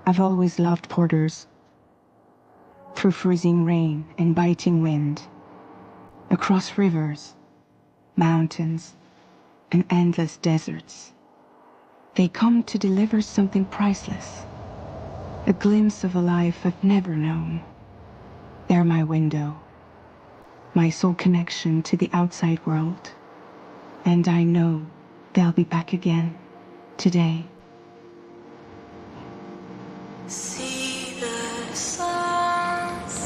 I've always loved porters. Through freezing rain and biting wind, across rivers, mountains, and endless deserts, they come to deliver something priceless, a glimpse of a life I've never known. They're my window, my sole connection to the outside world, and I know they'll be back again today. See the sunset,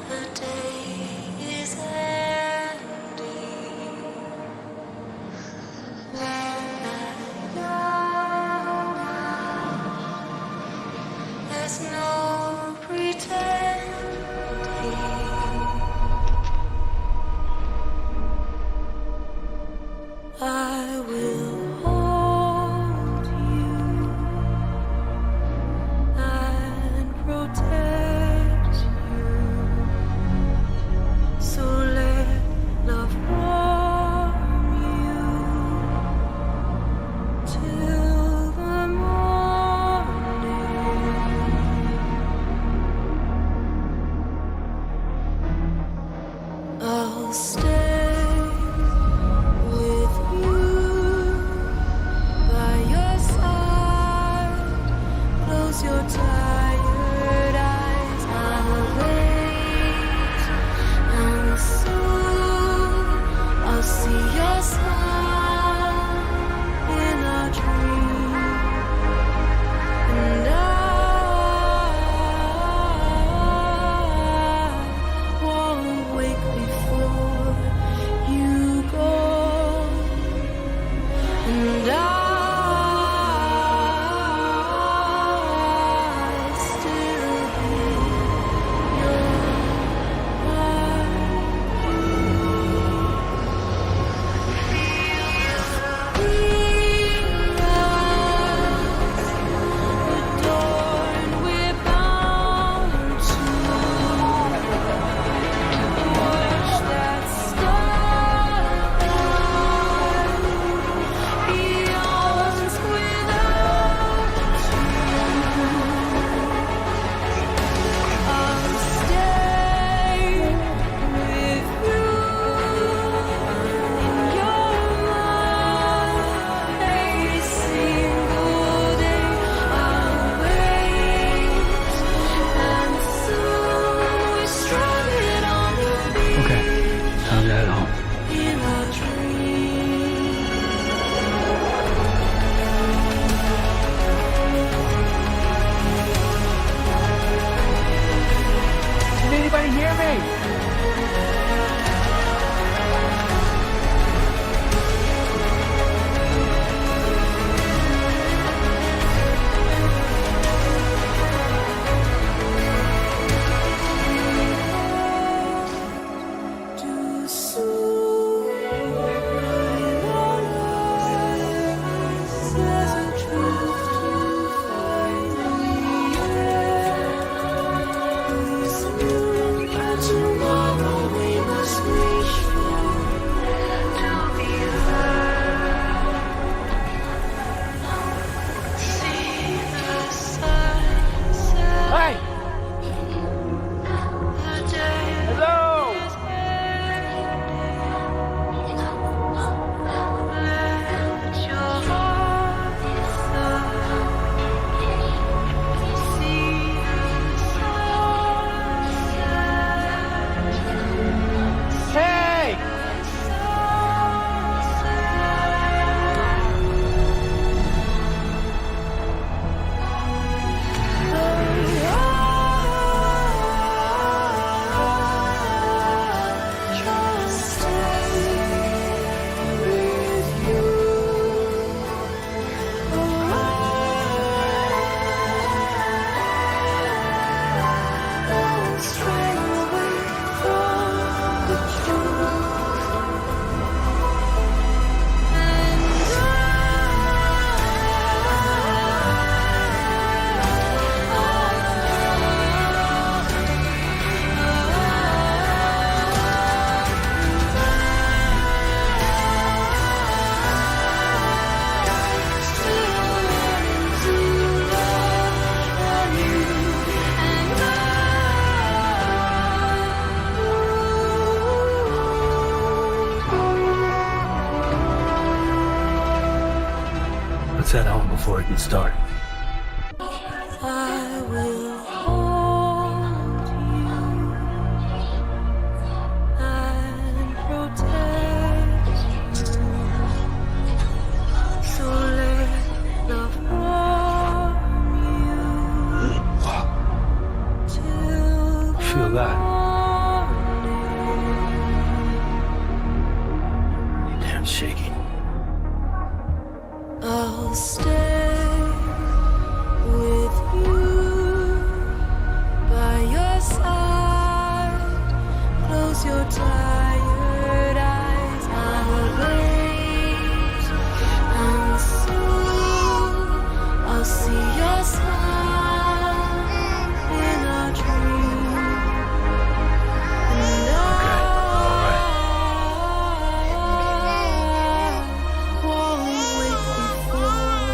the day is ending. There's no pretending. I will hold you and protect you. So let love warm you till the morning. I'll stay with you by your side. Close your tired eyes. I'll wait, and soon I'll see your smile in a dream, and I won't wake before you go, and I still hear your adorned, we're bound to watch that starlight beyond without you. I'll stay with you in your mind every single day. I'll wait, and soon we're stranded on the beach. Okay, time to head home. In a dream. Can anybody hear me? Too soon, there's a truth to find in the air. Please, you Let's head home before it gets dark. I will hold you and protect you. So let love warm you till Feel that? You're damn shaky. I'll stay with you by your side. Close your tired eyes. I'll wait, and soon I'll see your smile in a dream. And I won't wait before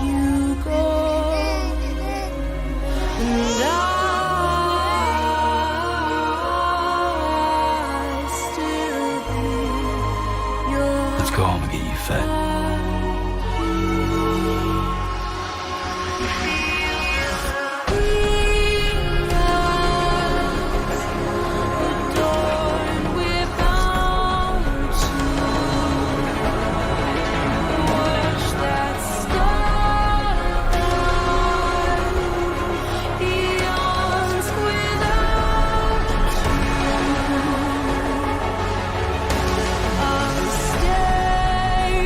you go. And I still be your Let's go home and get you fed. adored, we're bound to watch that star eons without you. I'll stay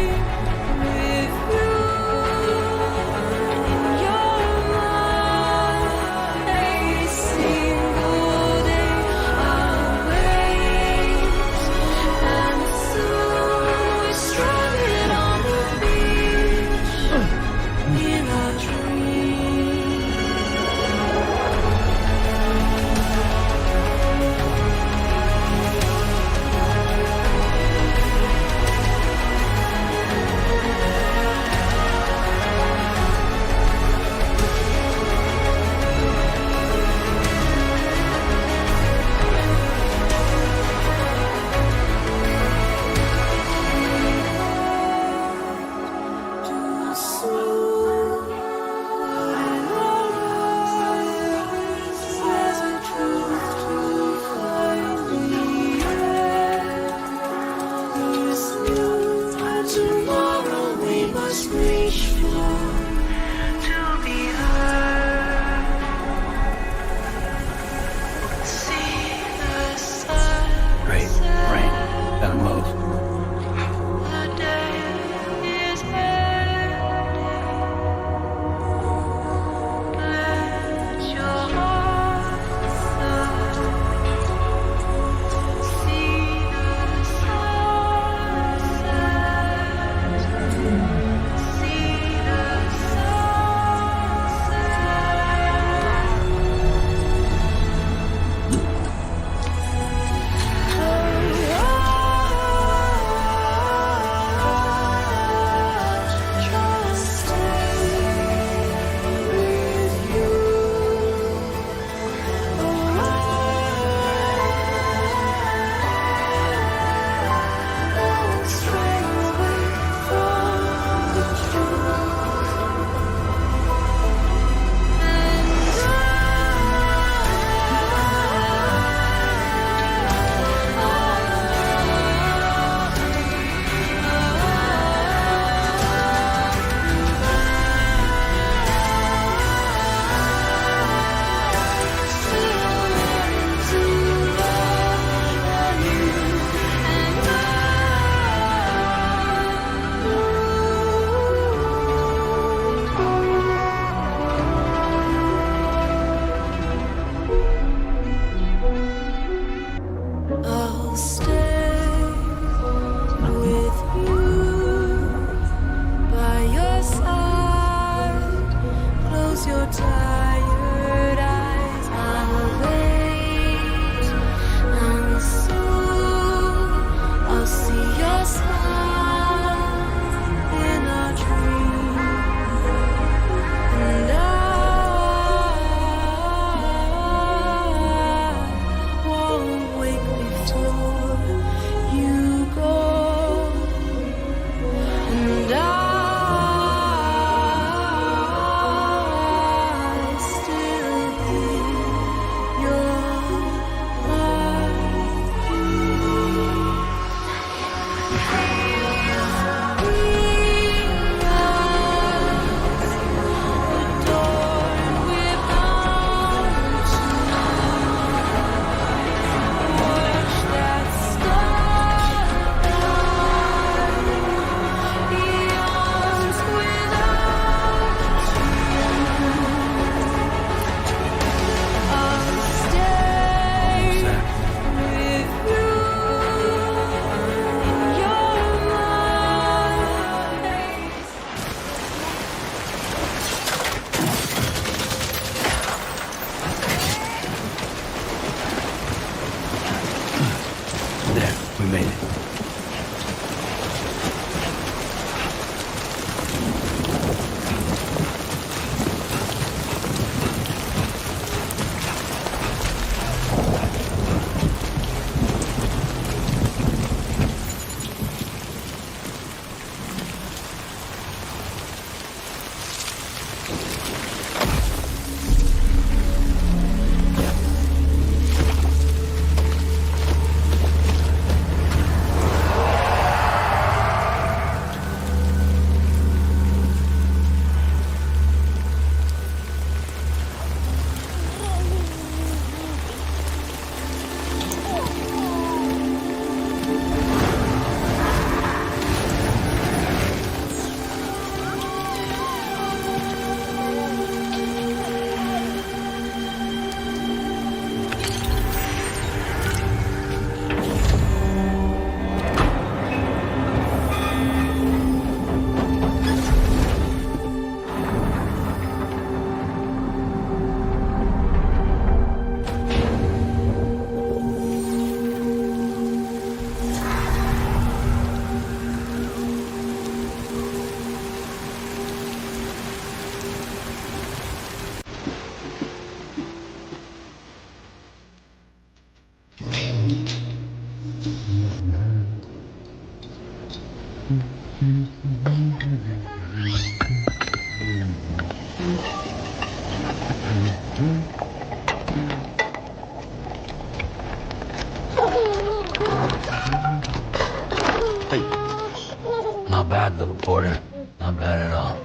We made it. Not bad, little porter. Not bad at all.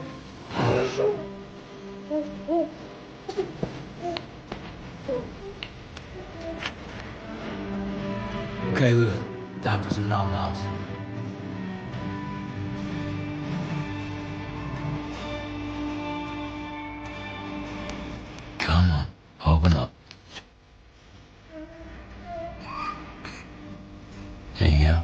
Okay, Lou. Time for some nom-noms. Come on, open up. There you go.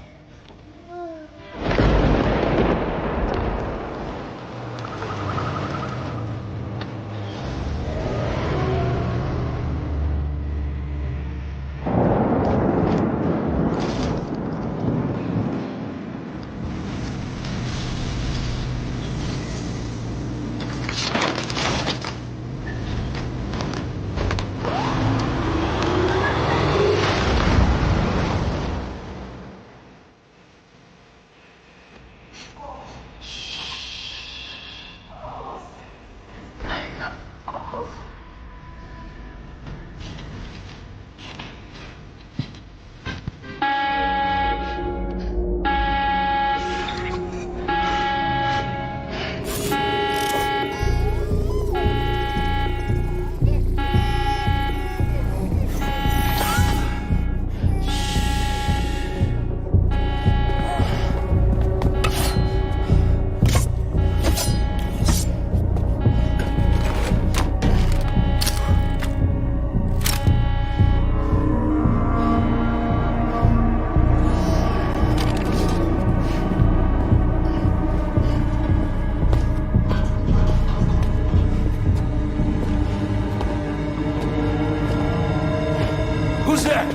Who's there?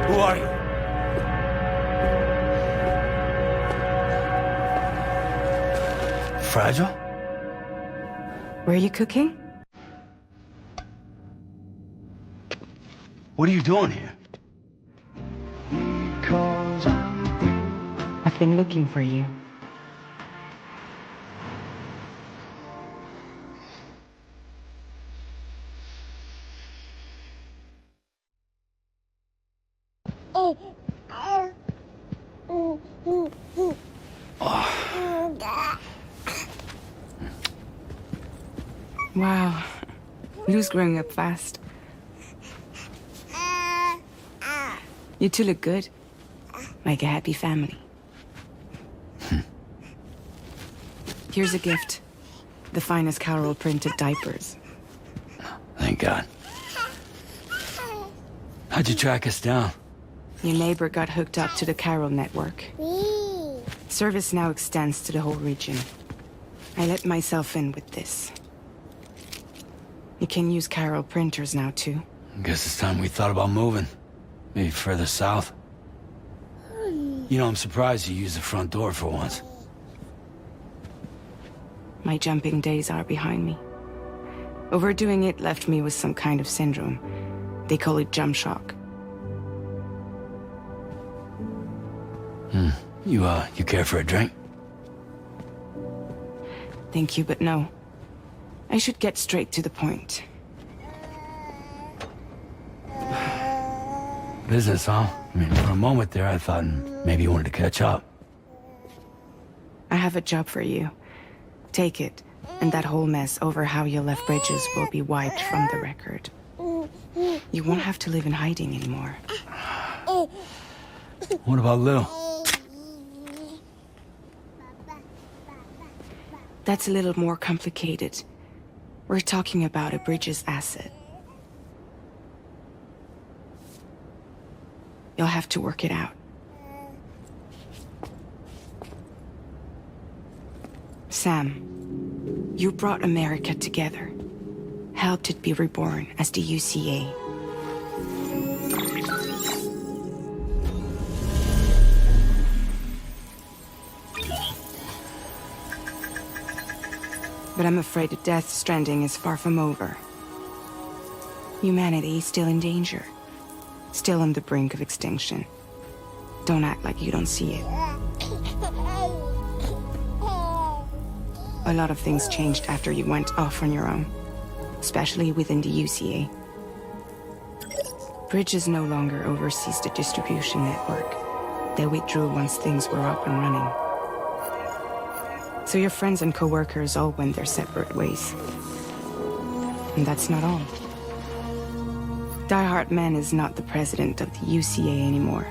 Who are you? Fragile? Were you cooking? What are you doing here? I've been looking for you. Wow, Lou's growing up fast. You two look good, like a happy family. Here's a gift. The finest Carol printed diapers. Thank God. How'd you track us down? Your neighbor got hooked up to the Carol network. Service now extends to the whole region. I let myself in with this. You can use Carol printers now, too. Guess it's time we thought about moving. Maybe further south. You know, I'm surprised you used the front door for once. My jumping days are behind me. Overdoing it left me with some kind of syndrome. They call it jump shock. You care for a drink? Thank you, but no. I should get straight to the point. Business, huh? I mean, for a moment there, I thought maybe you wanted to catch up. I have a job for you. Take it, and that whole mess over how you left bridges will be wiped from the record. You won't have to live in hiding anymore. What about Lil? That's a little more complicated. We're talking about a bridges asset. You'll have to work it out. Sam, you brought America together, helped it be reborn as the UCA. But I'm afraid the death Stranding is far from over. Humanity is still in danger, still on the brink of extinction. Don't act like you don't see it. A lot of things changed after you went off on your own, especially within the UCA. Bridges no longer oversees the distribution network. They withdrew once things were up and running. So your friends and co-workers all went their separate ways. And that's not all. Die Hard Man is not the president of the UCA anymore.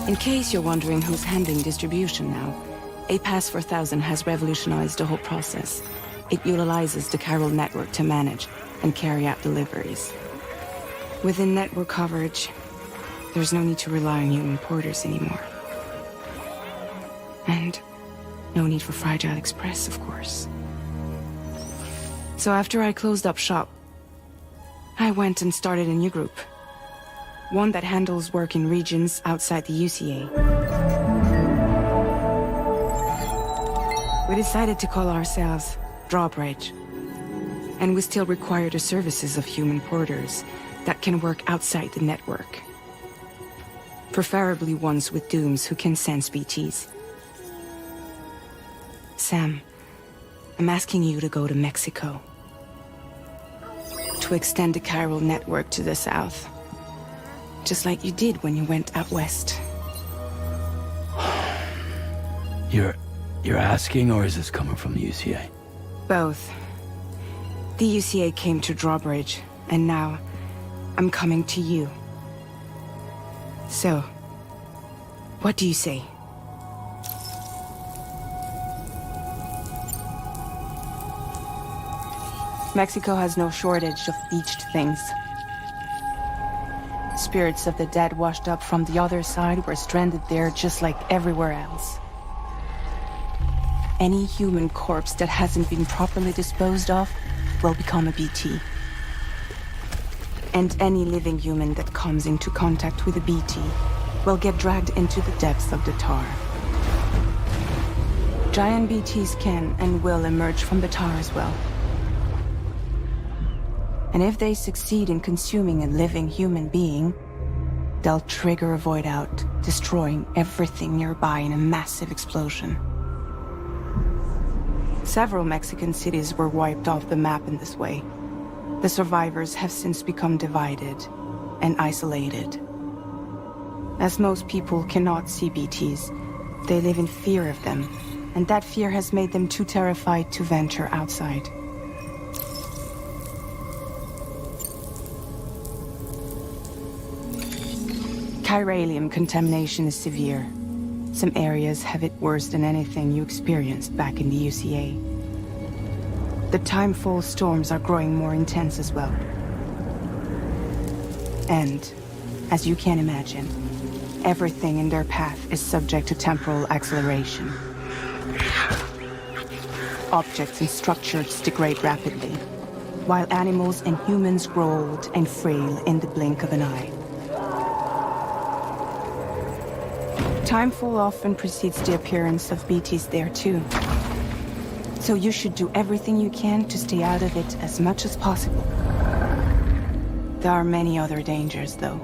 In case you're wondering who's handling distribution now, A Pass for 1000 has revolutionized the whole process. It utilizes the Carol network to manage and carry out deliveries. Within network coverage, there's no need to rely on human porters anymore. And no need for Fragile Express, of course. So after I closed up shop, I went and started a new group. One that handles work in regions outside the UCA. We decided to call ourselves Drawbridge. And we still require the services of human porters that can work outside the network. Preferably ones with dooms who can sense BTs. Sam, I'm asking you to go to Mexico. To extend the Carol network to the south. Just like you did when you went out west. You're asking, or is this coming from the UCA? Both. The UCA came to Drawbridge, and now I'm coming to you. So, what do you say? Mexico has no shortage of beached things. Spirits of the dead washed up from the other side were stranded there just like everywhere else. Any human corpse that hasn't been properly disposed of will become a BT. And any living human that comes into contact with a BT will get dragged into the depths of the tar. Giant BTs can and will emerge from the tar as well. And if they succeed in consuming a living human being, they'll trigger a void out, destroying everything nearby in a massive explosion. Several Mexican cities were wiped off the map in this way. The survivors have since become divided and isolated. As most people cannot see BTs, they live in fear of them, and that fear has made them too terrified to venture outside. Chiralium contamination is severe. Some areas have it worse than anything you experienced back in the UCA. The timefall storms are growing more intense as well. And, as you can imagine, Everything in their path is subject to temporal acceleration. Objects and structures degrade rapidly, while animals and humans grow old and frail in the blink of an eye. Timefall often precedes the appearance of BTs there too. So you should do everything you can to stay out of it as much as possible. There are many other dangers though.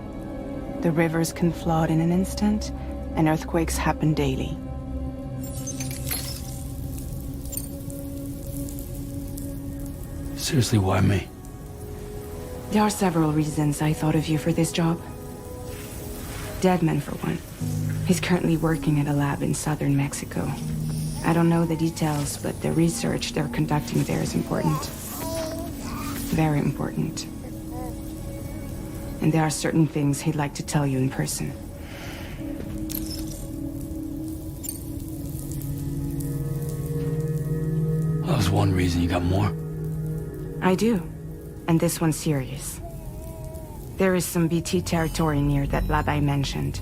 The rivers can flood in an instant, and earthquakes happen daily. Seriously, why me? There are several reasons I thought of you for this job. Deadman, for one. He's currently working at a lab in southern Mexico. I don't know the details, but the research they're conducting there is important. Very important. And there are certain things he'd like to tell you in person. That was one reason. You got more? I do. And this one's serious. There is some BT territory near that lab I mentioned.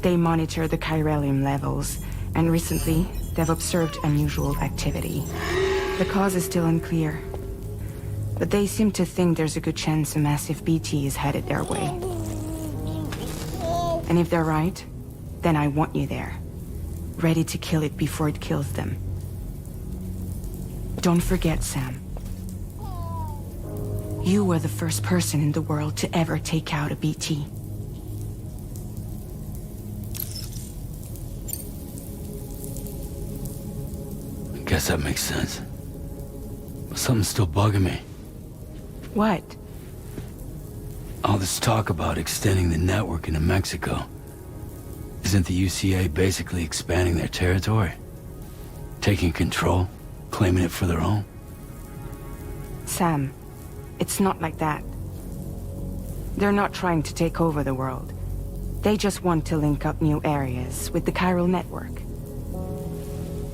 They monitor the chiralium levels, and recently, they've observed unusual activity. The cause is still unclear, but they seem to think there's a good chance a massive BT is headed their way. And if they're right, then I want you there, ready to kill it before it kills them. Don't forget, Sam. You were the first person in the world to ever take out a BT. I guess that makes sense. But something's still bugging me. What? All this talk about extending the network into Mexico. Isn't the UCA basically expanding their territory? Taking control, claiming it for their own? Sam, it's not like that. They're not trying to take over the world. They just want to link up new areas with the chiral network.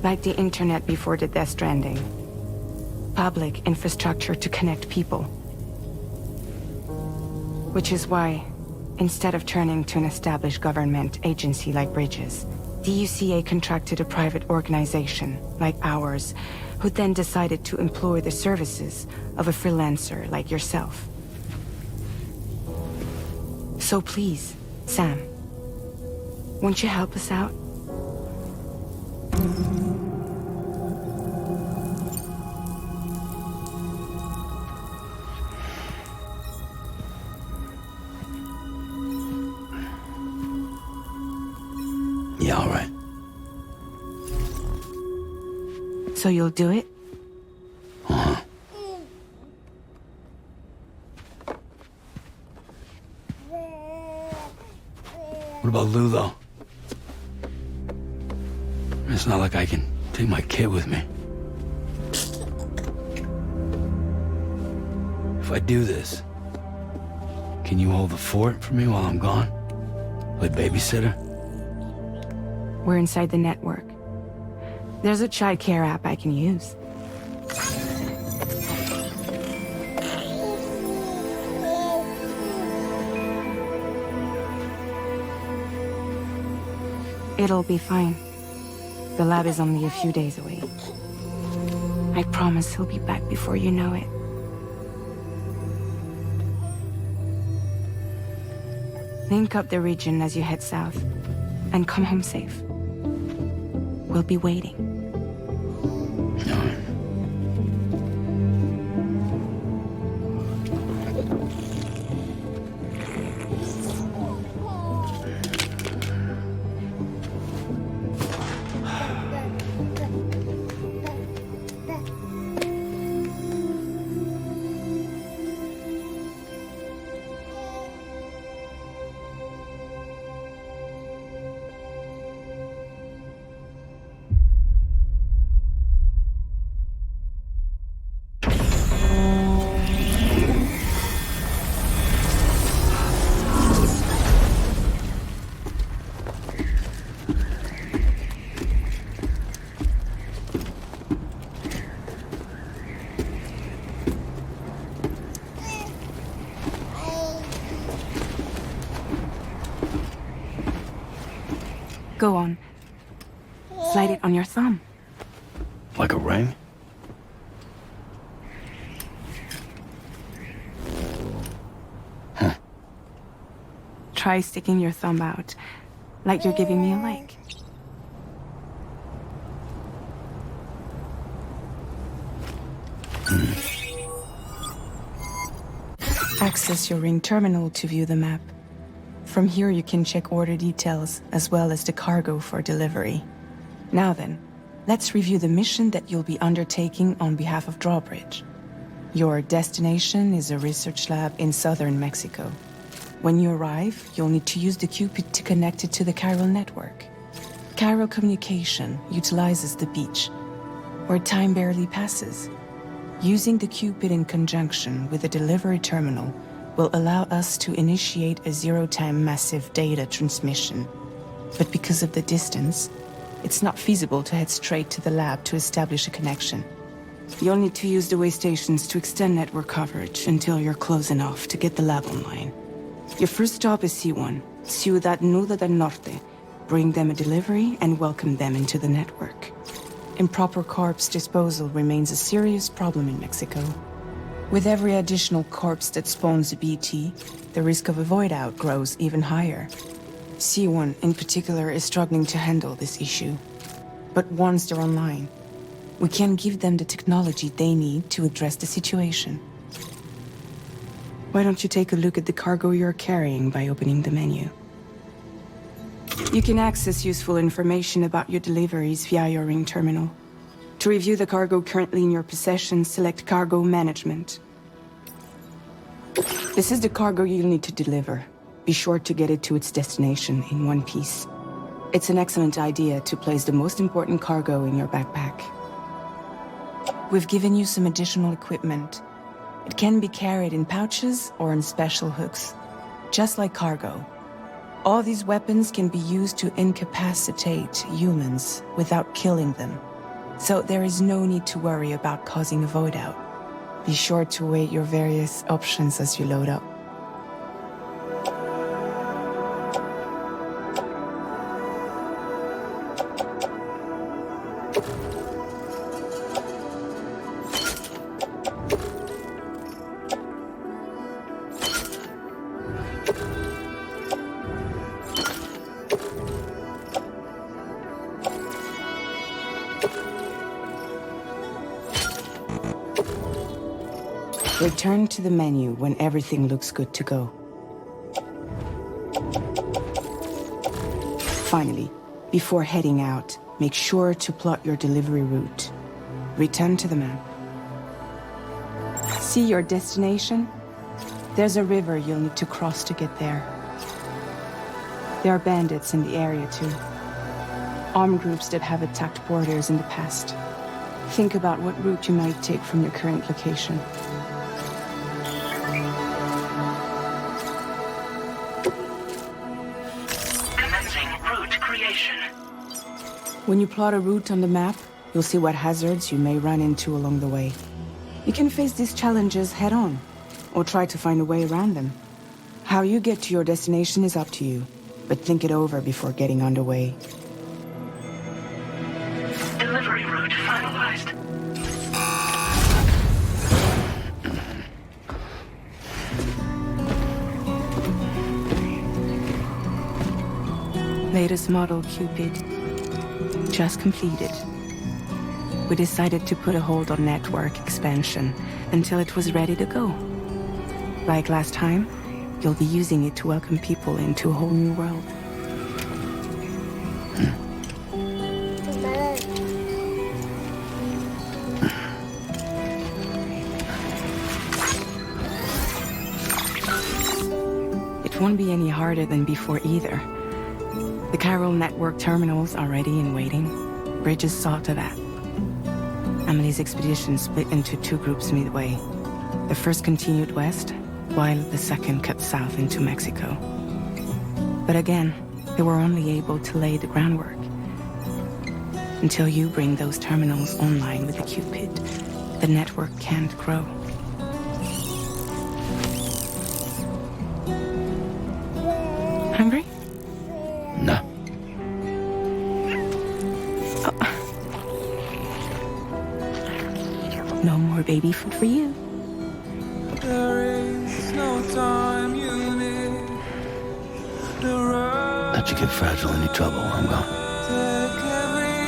Like the internet before the Death Stranding. Public infrastructure to connect people. Which is why, instead of turning to an established government agency like Bridges, the UCA contracted a private organization, like ours, who then decided to employ the services of a freelancer like yourself. So please, Sam, won't you help us out? Yeah, all right. So you'll do it? Uh-huh. What about Lou, though? It's not like I can take my kid with me. If I do this, can you hold the fort for me while I'm gone? Play babysitter? We're inside the network. There's a child care app I can use. It'll be fine. The lab is only a few days away. I promise he'll be back before you know it. Link up the region as you head south, and come home safe. We'll be waiting. All right. Go on. Slide it on your thumb. Like a ring? Try sticking your thumb out, like you're giving me a like. Access your ring terminal to view the map. From here you can check order details as well as the cargo for delivery. Now then, let's review the mission that you'll be undertaking on behalf of Drawbridge. Your destination is a research lab in southern Mexico. When you arrive, you'll need to use the Cupid to connect it to the chiral network. Chiral communication utilizes the beach, where time barely passes. Using the Cupid in conjunction with the delivery terminal will allow us to initiate a zero-time massive data transmission. But because of the distance, it's not feasible to head straight to the lab to establish a connection. You'll need to use the way stations to extend network coverage until you're close enough to get the lab online. Your first stop is C1, Ciudad Nuda del Norte. Bring them a delivery and welcome them into the network. Improper corpse disposal remains a serious problem in Mexico. With every additional corpse that spawns a BT, the risk of a void out grows even higher. C1 in particular is struggling to handle this issue. But once they're online, we can give them the technology they need to address the situation. Why don't you take a look at the cargo you're carrying by opening the menu? You can access useful information about your deliveries via your ring terminal. To review the cargo currently in your possession, select Cargo Management. This is the cargo you'll need to deliver. Be sure to get it to its destination in one piece. It's an excellent idea to place the most important cargo in your backpack. We've given you some additional equipment. It can be carried in pouches or in special hooks, just like cargo. All these weapons can be used to incapacitate humans without killing them. So there is no need to worry about causing a void out. Be sure to weigh your various options as you load up. Return to the menu when everything looks good to go. Finally, before heading out, make sure to plot your delivery route. Return to the map. See your destination? There's a river you'll need to cross to get there. There are bandits in the area too. Armed groups that have attacked borders in the past. Think about what route you might take from your current location. When you plot a route on the map, you'll see what hazards you may run into along the way. You can face these challenges head-on, or try to find a way around them. How you get to your destination is up to you, but think it over before getting underway. Delivery route finalized. Latest model Cupid. Just completed. We decided to put a hold on network expansion until it was ready to go. Like last time, you'll be using it to welcome people into a whole new world. It won't be any harder than before either. The chiral network terminals are ready and waiting. Bridges saw to that. Emily's expedition split into two groups midway. The first continued west, while the second cut south into Mexico. But again, they were only able to lay the groundwork. Until you bring those terminals online with the Cupid, the network can't grow. Hungry? Nah. baby food for you. There is no time you need. The road Let you get fragile any trouble while I'm gone. take every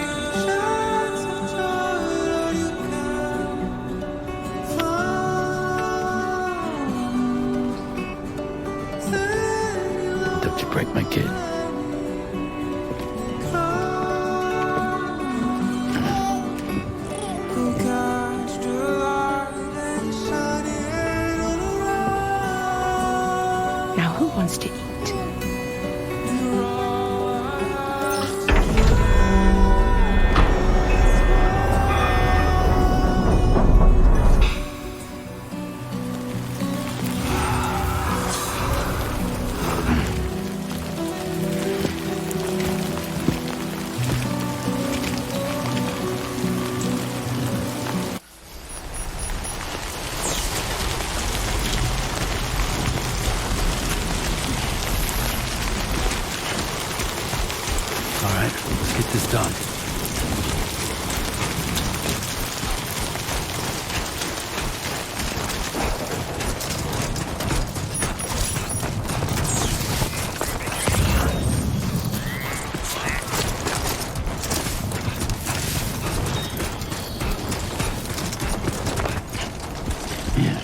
chance of joy that you can find. Don't you break my kid. Who catch the light and shine it all around. Now who wants to eat? All right, let's get this done. Yeah.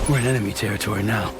We're in enemy territory now.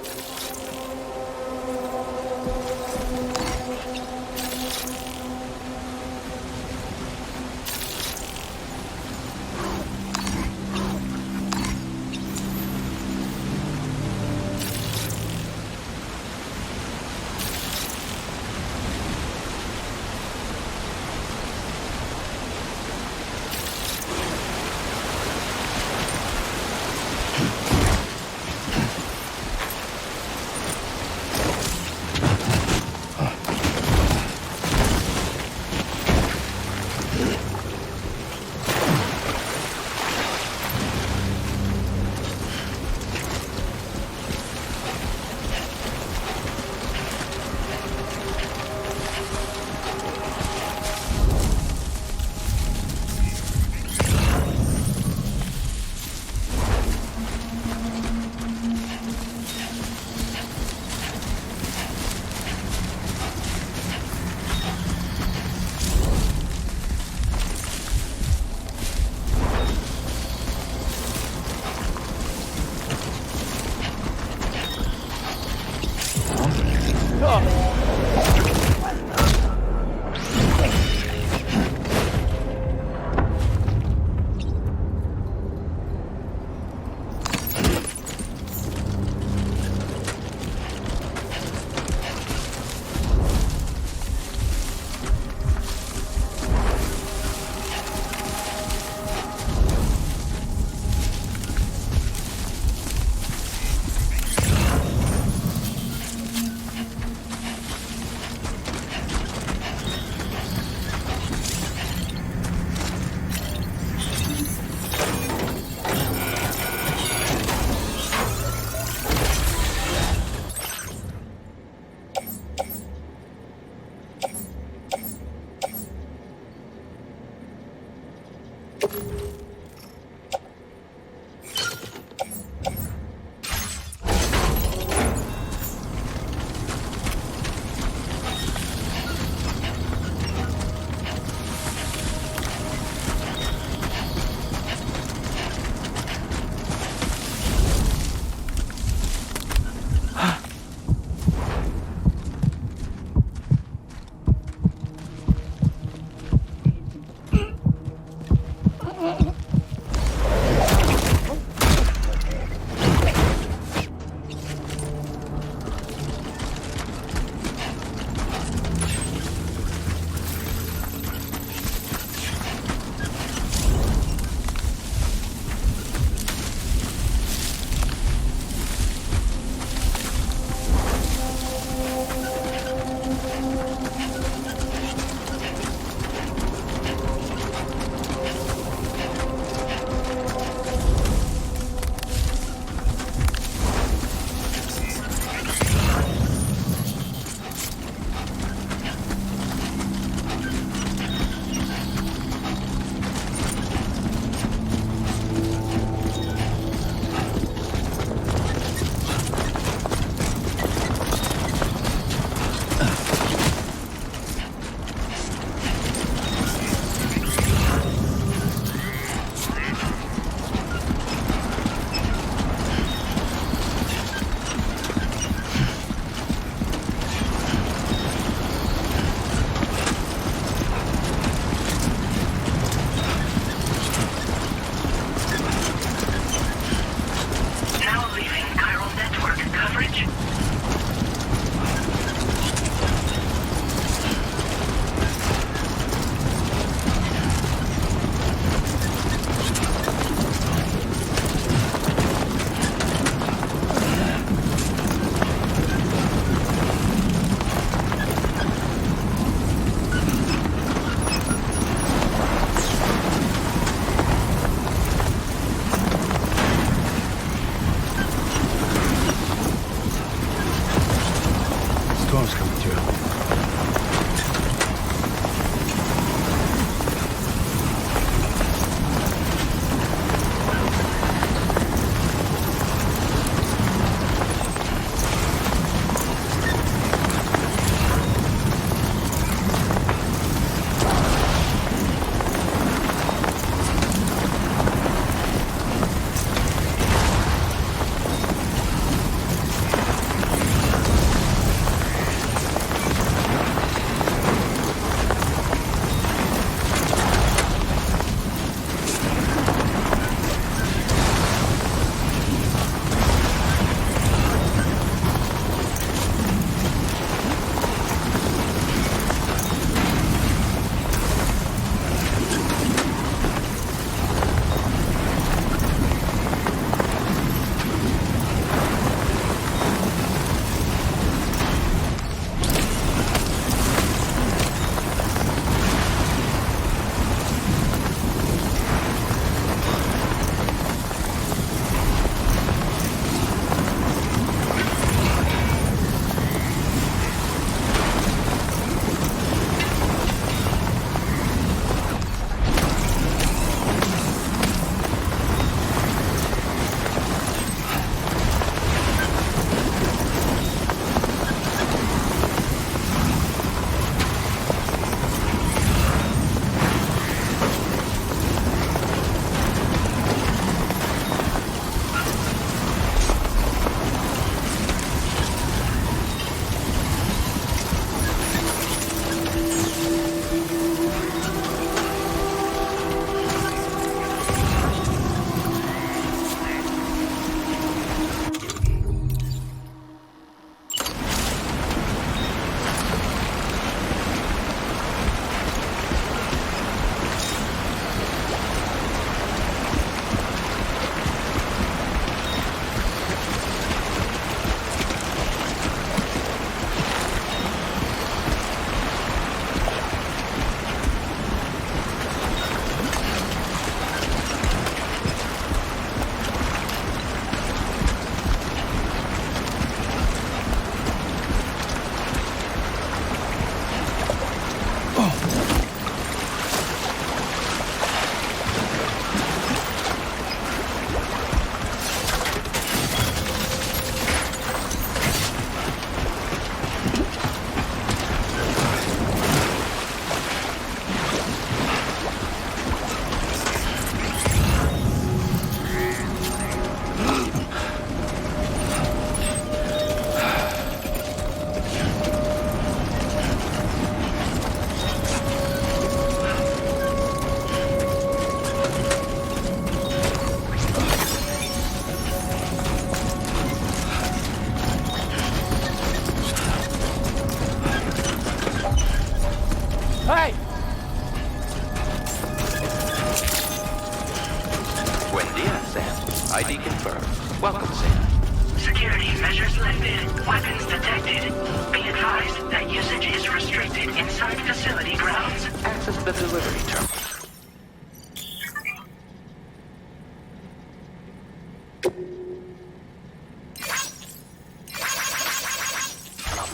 ID confirmed. Welcome, Sam. Security measures lifted. Weapons detected. Be advised that usage is restricted inside facility grounds. Access the delivery terminal.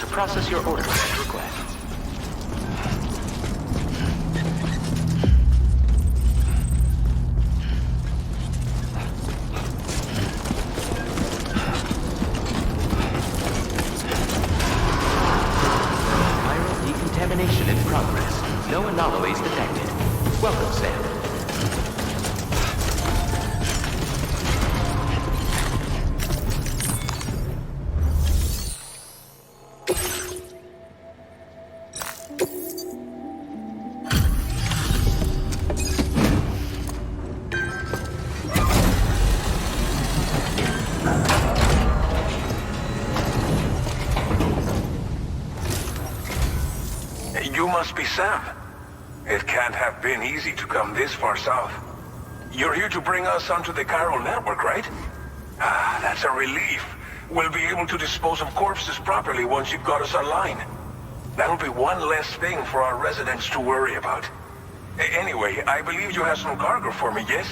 To process your order and request. Decontamination in progress. No anomalies detected. Welcome, Sam. You must be Sam. It can't have been easy to come this far south. You're here to bring us onto the chiral network, right? Ah, that's a relief. We'll be able to dispose of corpses properly once you've got us online. That'll be one less thing for our residents to worry about. Anyway, I believe you have some cargo for me, yes?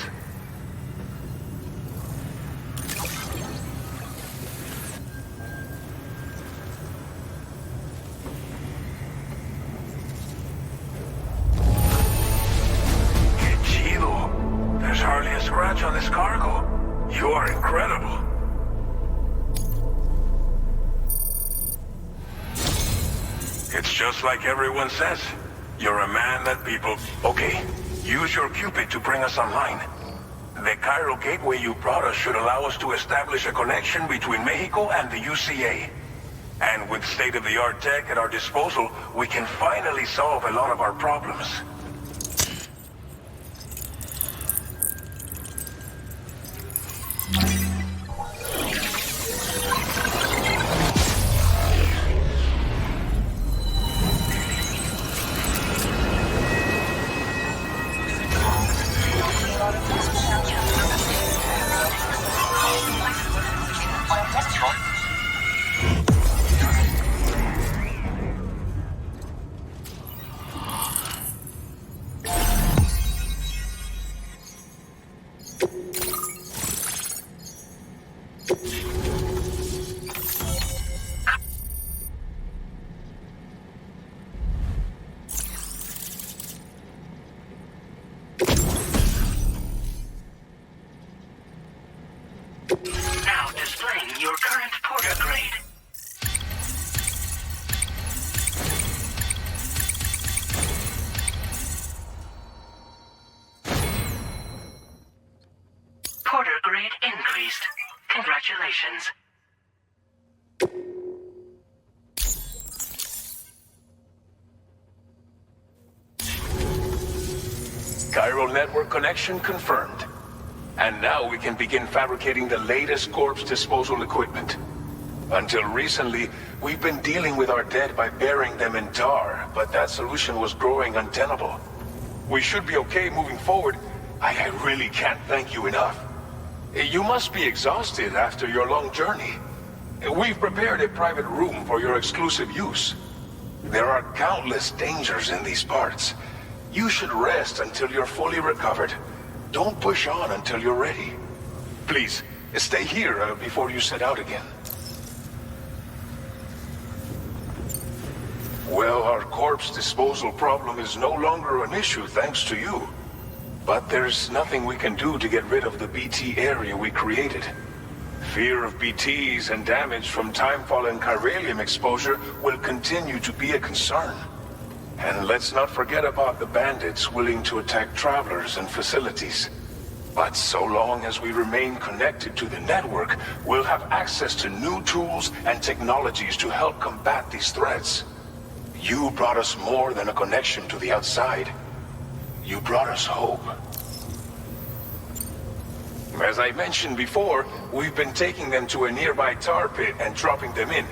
There's hardly a scratch on this cargo. You are incredible. It's just like everyone says. You're a man that people... Okay, use your Cupid to bring us online. The chiral gateway you brought us should allow us to establish a connection between Mexico and the UCA. And with state-of-the-art tech at our disposal, we can finally solve a lot of our problems. Now displaying your current porter grade. Porter grade increased. Congratulations. Chiral network connection confirmed. And now we can begin fabricating the latest corpse disposal equipment. Until recently, we've been dealing with our dead by burying them in tar, but that solution was growing untenable. We should be okay moving forward. I really can't thank you enough. You must be exhausted after your long journey. We've prepared a private room for your exclusive use. There are countless dangers in these parts. You should rest until you're fully recovered. Don't push on until you're ready. Please, stay here before you set out again. Well, our corpse disposal problem is no longer an issue thanks to you. But there's nothing we can do to get rid of the BT area we created. Fear of BTs and damage from timefall and chiralium exposure will continue to be a concern. And let's not forget about the bandits willing to attack travelers and facilities. But so long as we remain connected to the network, we'll have access to new tools and technologies to help combat these threats. You brought us more than a connection to the outside. You brought us hope. As I mentioned before, we've been taking them to a nearby tar pit and dropping them in.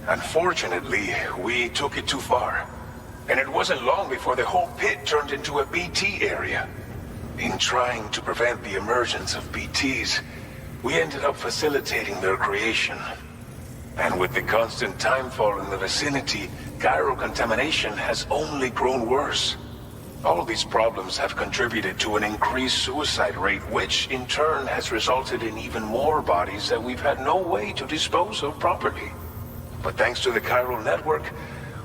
Unfortunately, we took it too far. And it wasn't long before the whole pit turned into a BT area. In trying to prevent the emergence of BTs, we ended up facilitating their creation. And with the constant timefall in the vicinity, gyro contamination has only grown worse. All these problems have contributed to an increased suicide rate, which in turn has resulted in even more bodies that we've had no way to dispose of properly. But thanks to the chiral network,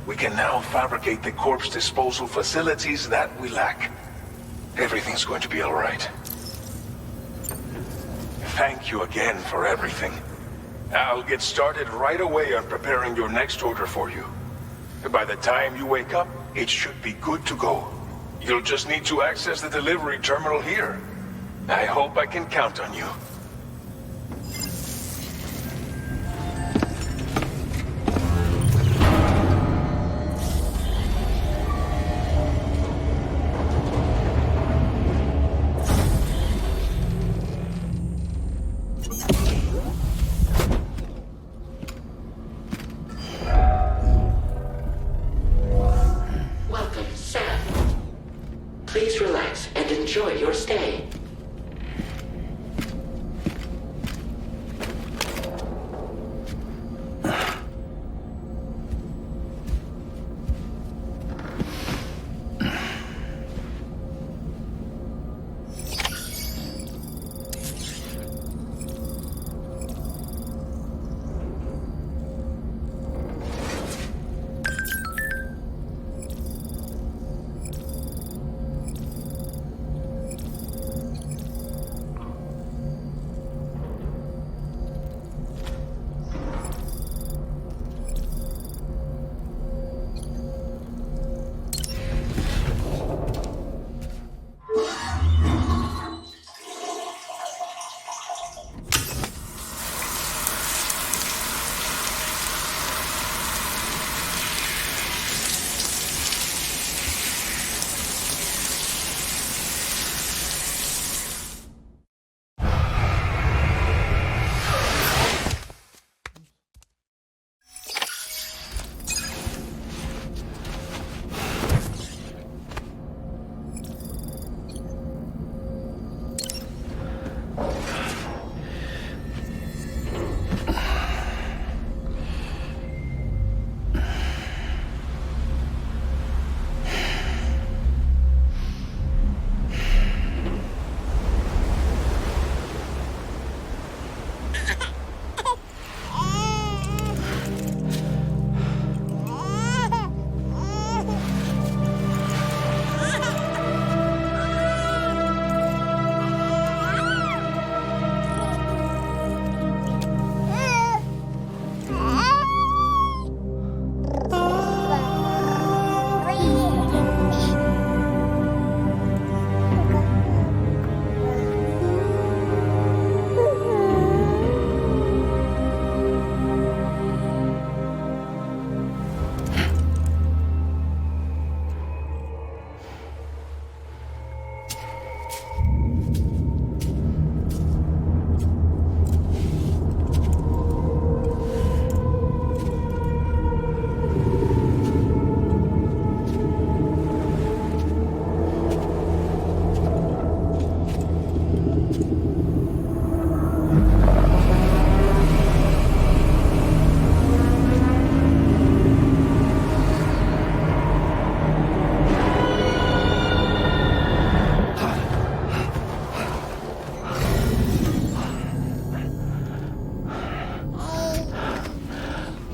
we can now fabricate the corpse disposal facilities that we lack. Everything's going to be all right. Thank you again for everything. I'll get started right away on preparing your next order for you. By the time you wake up, it should be good to go. You'll just need to access the delivery terminal here. I hope I can count on you. Please relax and enjoy your stay.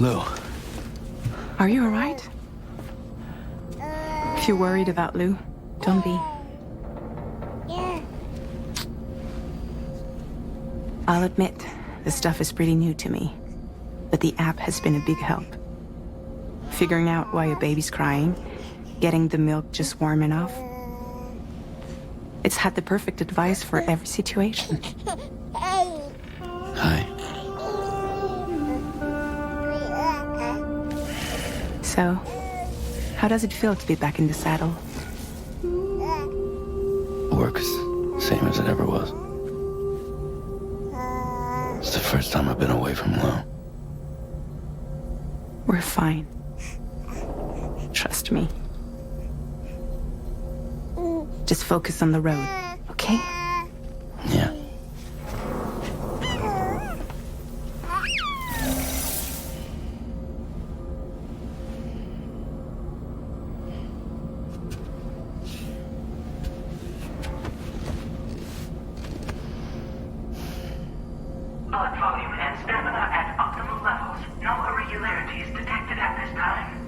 Lou. Are you alright? If you're worried about Lou, don't be. I'll admit, this stuff is pretty new to me, but the app has been a big help. Figuring out why a baby's crying, getting the milk just warm enough. It's had the perfect advice for every situation. Hi. So, how does it feel to be back in the saddle? Work is the same as it ever was. It's the first time I've been away from Lou. We're fine. Trust me. Just focus on the road, okay? Yeah. Blood volume and stamina at optimal levels. No irregularities detected at this time.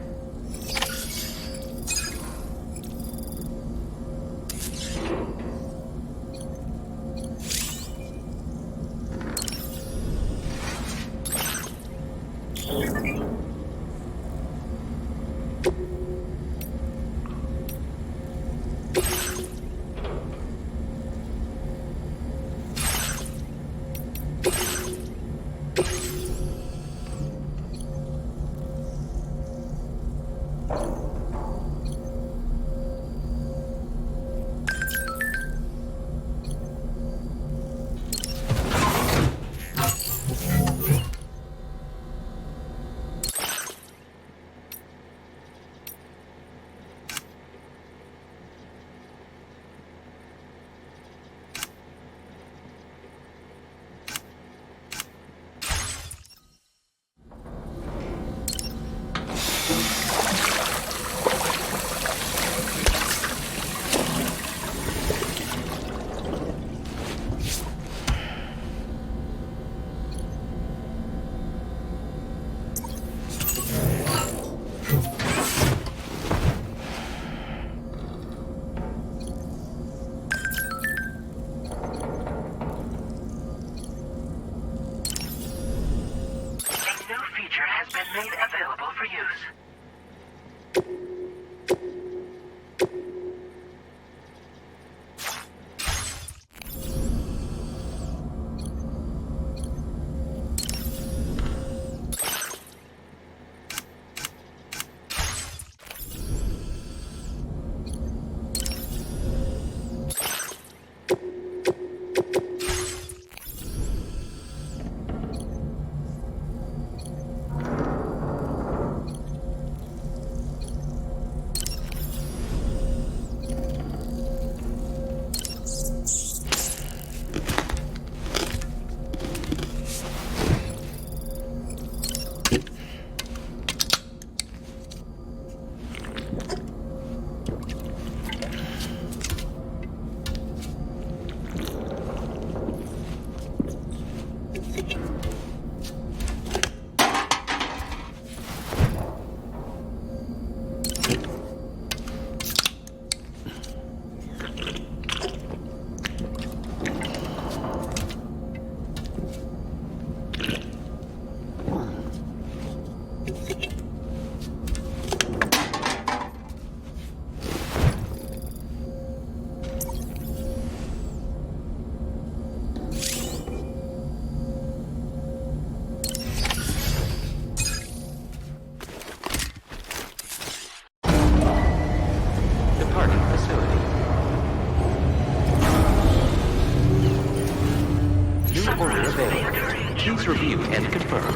Please review and confirm.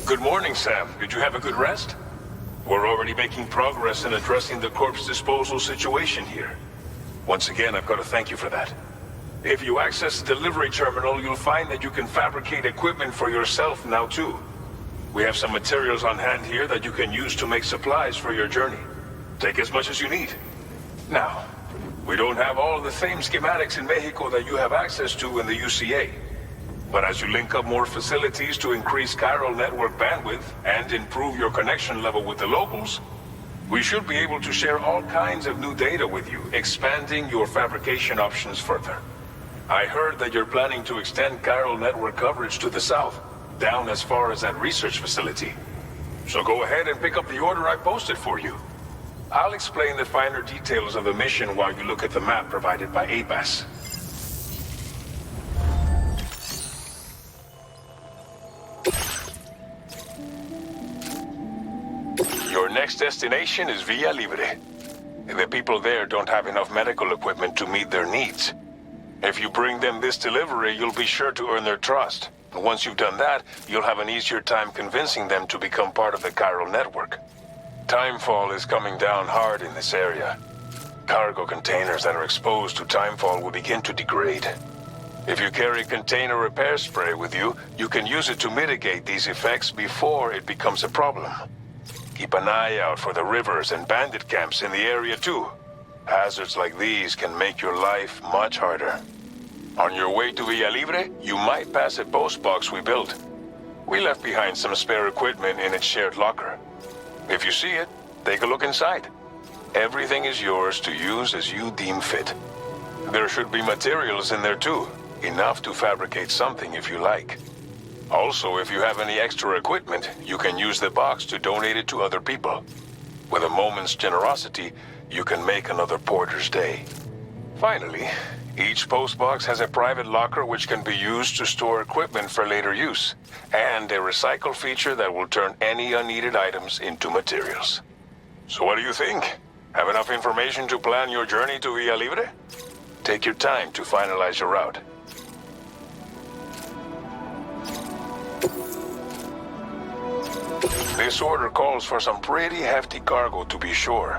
Good morning, Sam. Did you have a good rest? We're already making progress in addressing the corpse disposal situation here. Once again, I've got to thank you for that. If you access the delivery terminal, you'll find that you can fabricate equipment for yourself now too. We have some materials on hand here that you can use to make supplies for your journey. Take as much as you need. Now, we don't have all the same schematics in Mexico that you have access to in the UCA. But as you link up more facilities to increase chiral network bandwidth and improve your connection level with the locals, we should be able to share all kinds of new data with you, expanding your fabrication options further. I heard that you're planning to extend chiral network coverage to the south, down as far as that research facility. So go ahead and pick up the order I posted for you. I'll explain the finer details of the mission while you look at the map provided by ABAS. Your next destination is Villa Libre. The people there don't have enough medical equipment to meet their needs. If you bring them this delivery, you'll be sure to earn their trust. And once you've done that, you'll have an easier time convincing them to become part of the chiral network. Timefall is coming down hard in this area. Cargo containers that are exposed to timefall will begin to degrade. If you carry container repair spray with you, you can use it to mitigate these effects before it becomes a problem. Keep an eye out for the rivers and bandit camps in the area too. Hazards like these can make your life much harder. On your way to Villa Libre, you might pass a post box we built. We left behind some spare equipment in its shared locker. If you see it, take a look inside. Everything is yours to use as you deem fit. There should be materials in there too, enough to fabricate something if you like. Also, if you have any extra equipment, you can use the box to donate it to other people. With a moment's generosity, you can make another porter's day. Finally, each postbox has a private locker which can be used to store equipment for later use, and a recycle feature that will turn any unneeded items into materials. So what do you think? Have enough information to plan your journey to Villa Libre? Take your time to finalize your route. This order calls for some pretty hefty cargo to be sure.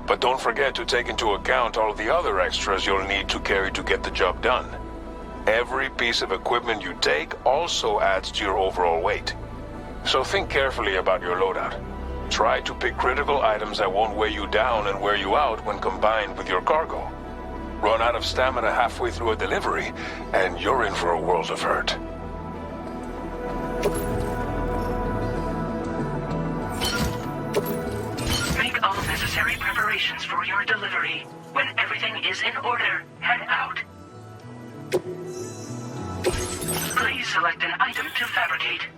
But don't forget to take into account all the other extras you'll need to carry to get the job done. Every piece of equipment you take also adds to your overall weight. So think carefully about your loadout. Try to pick critical items that won't weigh you down and wear you out when combined with your cargo. Run out of stamina halfway through a delivery, and you're in for a world of hurt. Make all necessary preparations for your delivery. When everything is in order, head out. Please select an item to fabricate.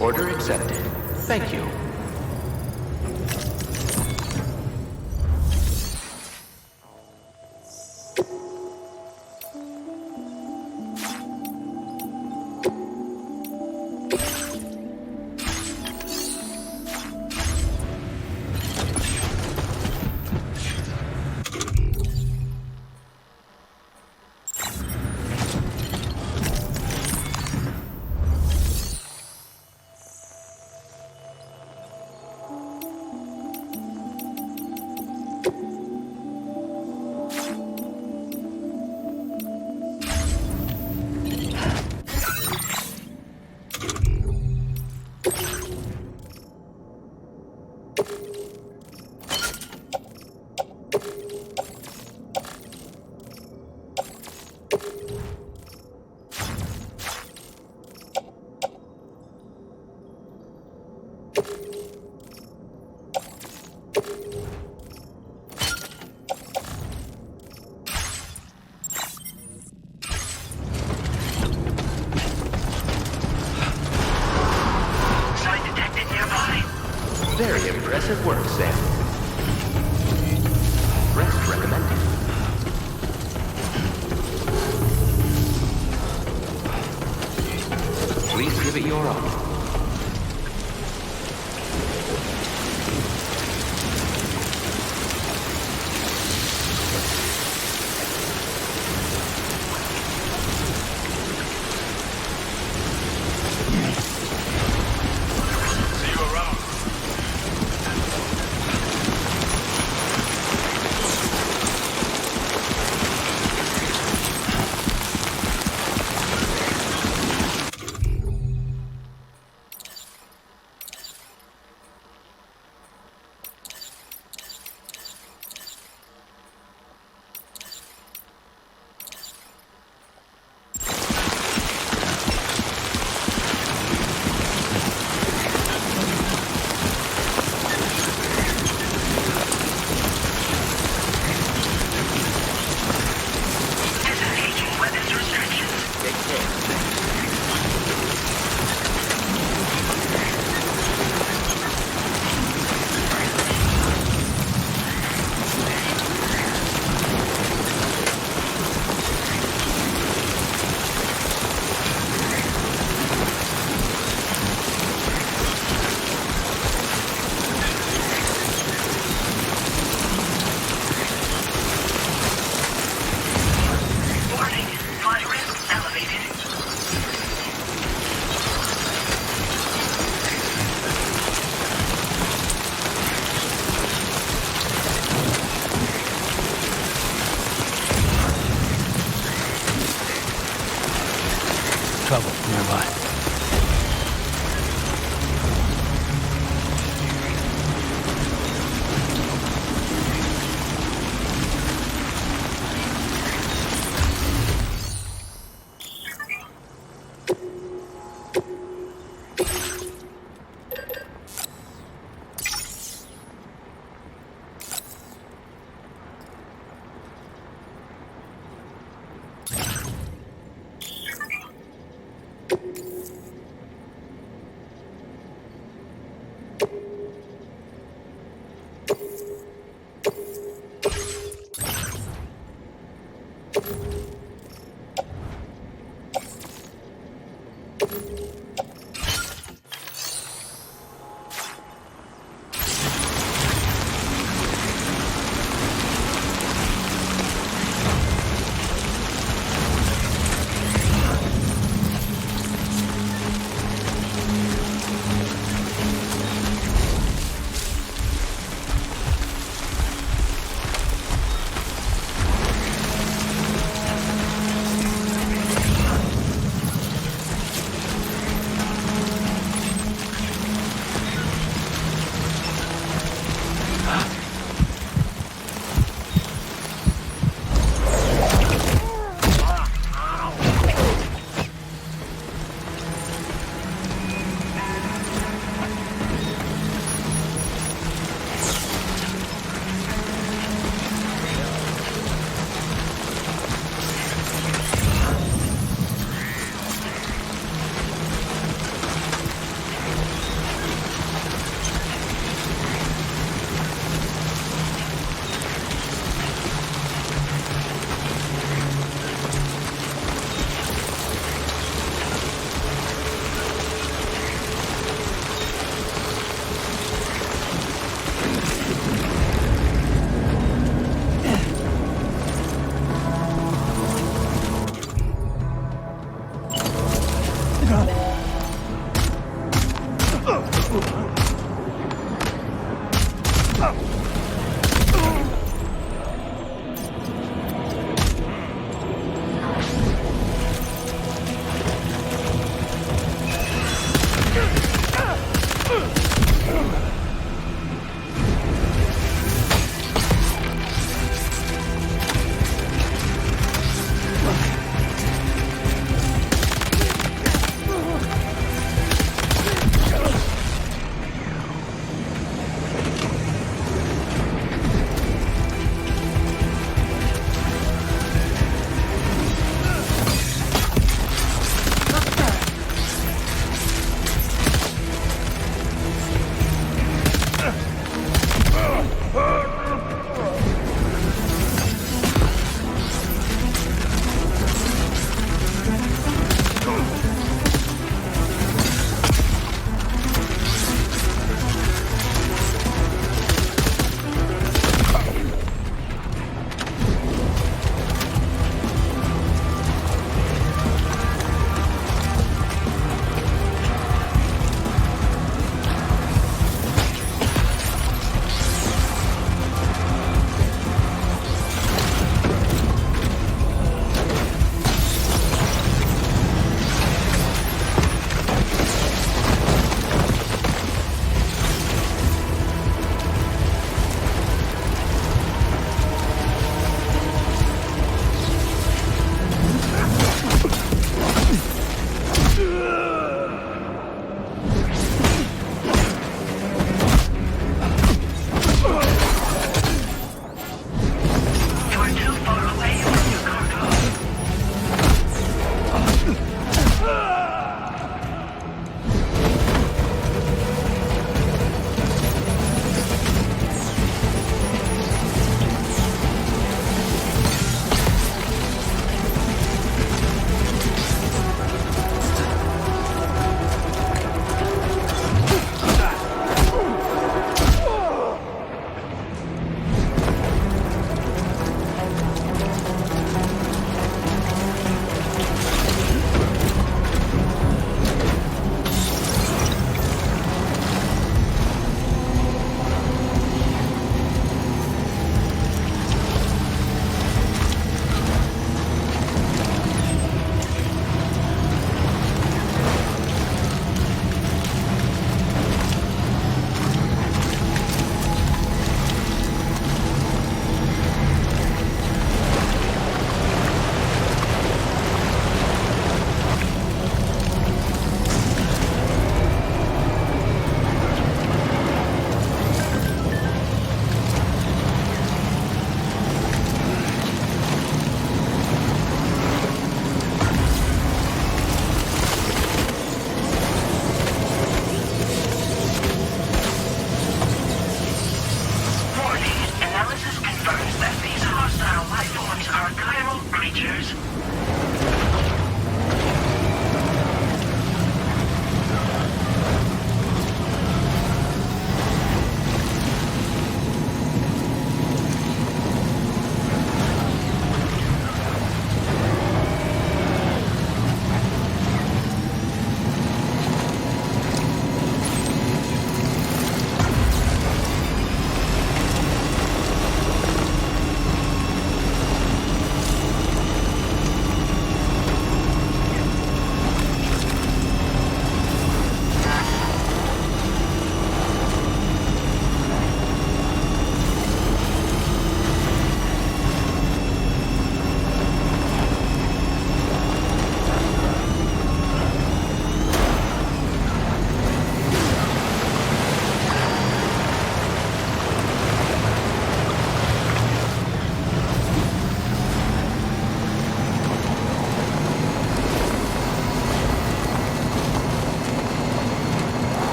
Order accepted. Thank you. Very impressive work, Sam. Rest recommended. Please give it your all.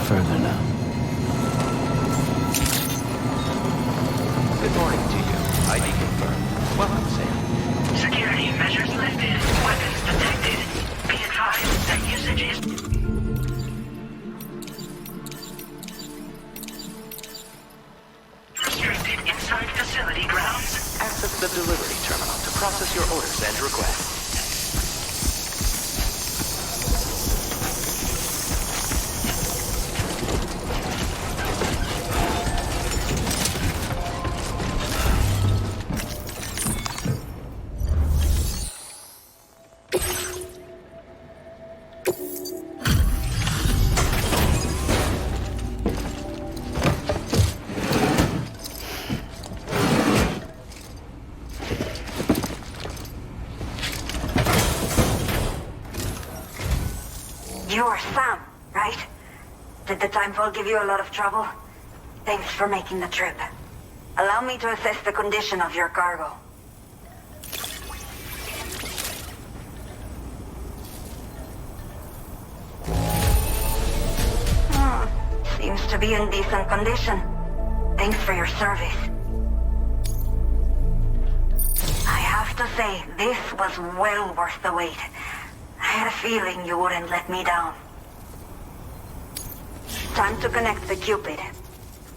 further now. Good morning to you. ID confirmed. Welcome, Sam. Security measures lifted. Weapons detected. Be advised that usage is... restricted inside facility grounds. Access the delivery terminal to process your orders and requests. You're Sam, right? Did the Timefall give you a lot of trouble? Thanks for making the trip. Allow me to assess the condition of your cargo. Seems to be in decent condition. Thanks for your service. I have to say, this was well worth the wait. I had a feeling you wouldn't let me down. Time to connect the Cupid.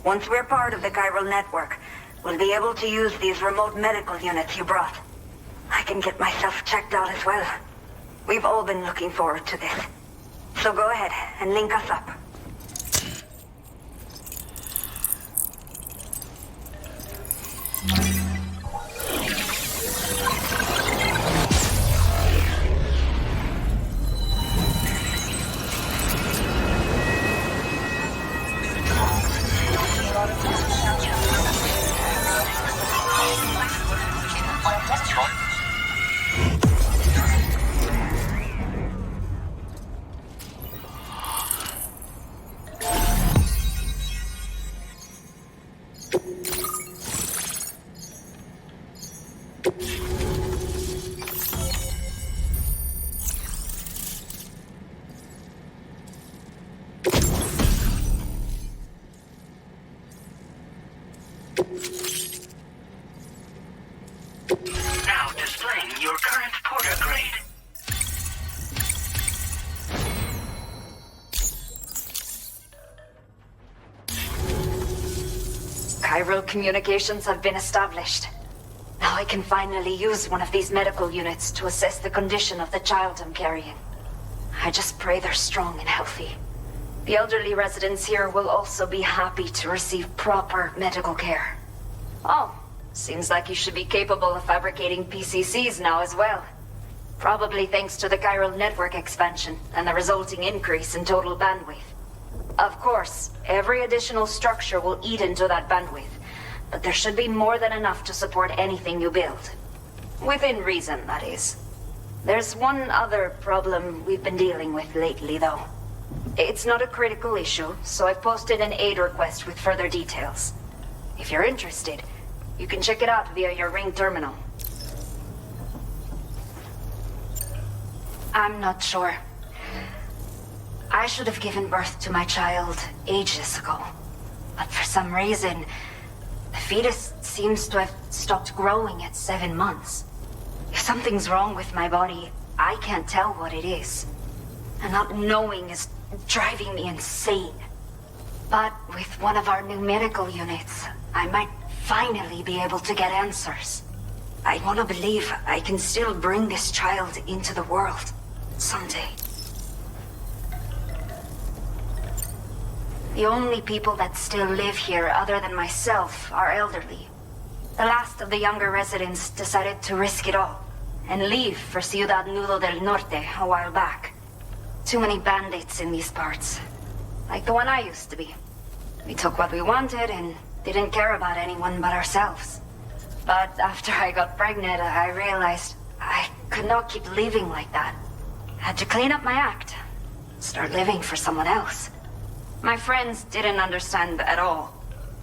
Once we're part of the chiral network, we'll be able to use these remote medical units you brought. I can get myself checked out as well. We've all been looking forward to this. So go ahead and link us up. Now displaying your current porter grade. Chiral communications have been established. Now I can finally use one of these medical units to assess the condition of the child I'm carrying. I just pray they're strong and healthy. The elderly residents here will also be happy to receive proper medical care. Oh, seems like you should be capable of fabricating PCCs now as well. Probably thanks to the chiral network expansion and the resulting increase in total bandwidth. Of course, every additional structure will eat into that bandwidth, but there should be more than enough to support anything you build. Within reason, that is. There's one other problem we've been dealing with lately, though. It's not a critical issue, so I've posted an aid request with further details. If you're interested, you can check it out via your ring terminal. I'm not sure. I should have given birth to my child ages ago. But for some reason, the fetus seems to have stopped growing at 7 months. If something's wrong with my body, I can't tell what it is. And not knowing is driving me insane. But with one of our new medical units, I might finally be able to get answers. I want to believe I can still bring this child into the world someday. The only people that still live here other than myself are elderly. The last of the younger residents decided to risk it all and leave for Ciudad Nudo del Norte a while back. Too many bandits in these parts. Like the one I used to be. We took what we wanted and didn't care about anyone but ourselves. But after I got pregnant, I realized I could not keep living like that. Had to clean up my act. Start living for someone else. My friends didn't understand at all.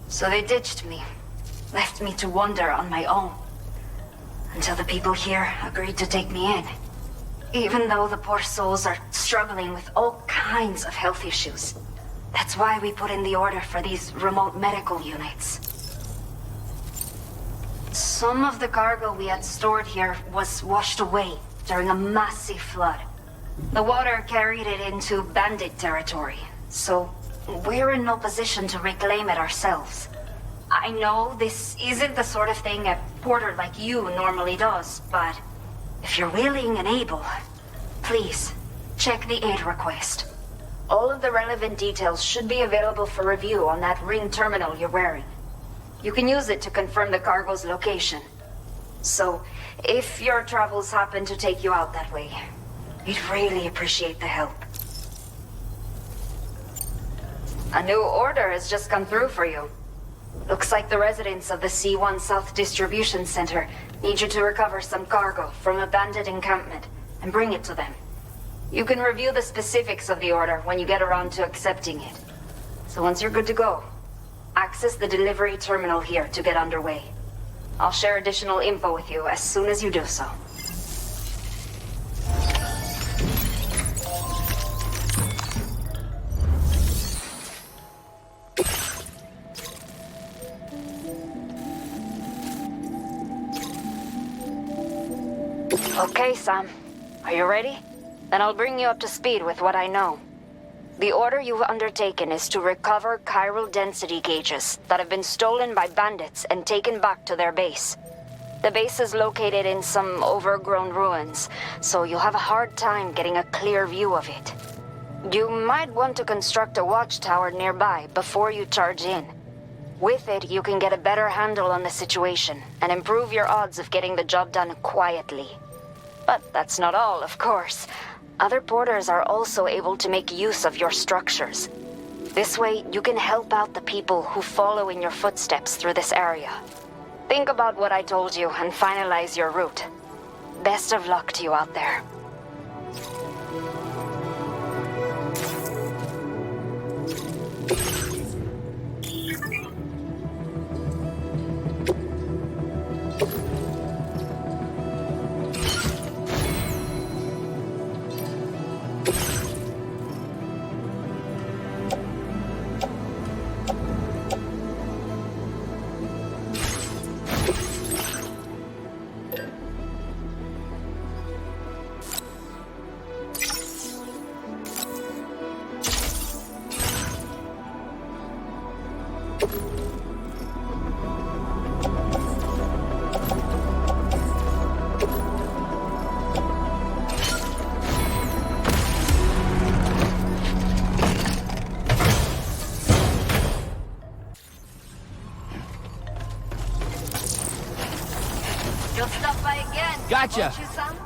So they ditched me. Left me to wander on my own. Until the people here agreed to take me in. Even though the poor souls are struggling with all kinds of health issues. That's why we put in the order for these remote medical units. Some of the cargo we had stored here was washed away during a massive flood. The water carried it into bandit territory, so we're in no position to reclaim it ourselves. I know this isn't the sort of thing a porter like you normally does, but if you're willing and able, please, check the aid request. All of the relevant details should be available for review on that ring terminal you're wearing. You can use it to confirm the cargo's location. So, if your travels happen to take you out that way, we'd really appreciate the help. A new order has just come through for you. Looks like the residents of the C1 South Distribution Center need you to recover some cargo from a bandit encampment and bring it to them. You can review the specifics of the order when you get around to accepting it. So once you're good to go, access the delivery terminal here to get underway. I'll share additional info with you as soon as you do so. Okay, Sam. Are you ready? Then I'll bring you up to speed with what I know. The order you've undertaken is to recover chiral density gauges that have been stolen by bandits and taken back to their base. The base is located in some overgrown ruins, so you'll have a hard time getting a clear view of it. You might want to construct a watchtower nearby before you charge in. With it, you can get a better handle on the situation and improve your odds of getting the job done quietly. But that's not all, of course. Other porters are also able to make use of your structures. This way, you can help out the people who follow in your footsteps through this area. Think about what I told you and finalize your route. Best of luck to you out there. You'll stop by again. Gotcha. Won't you, Sam?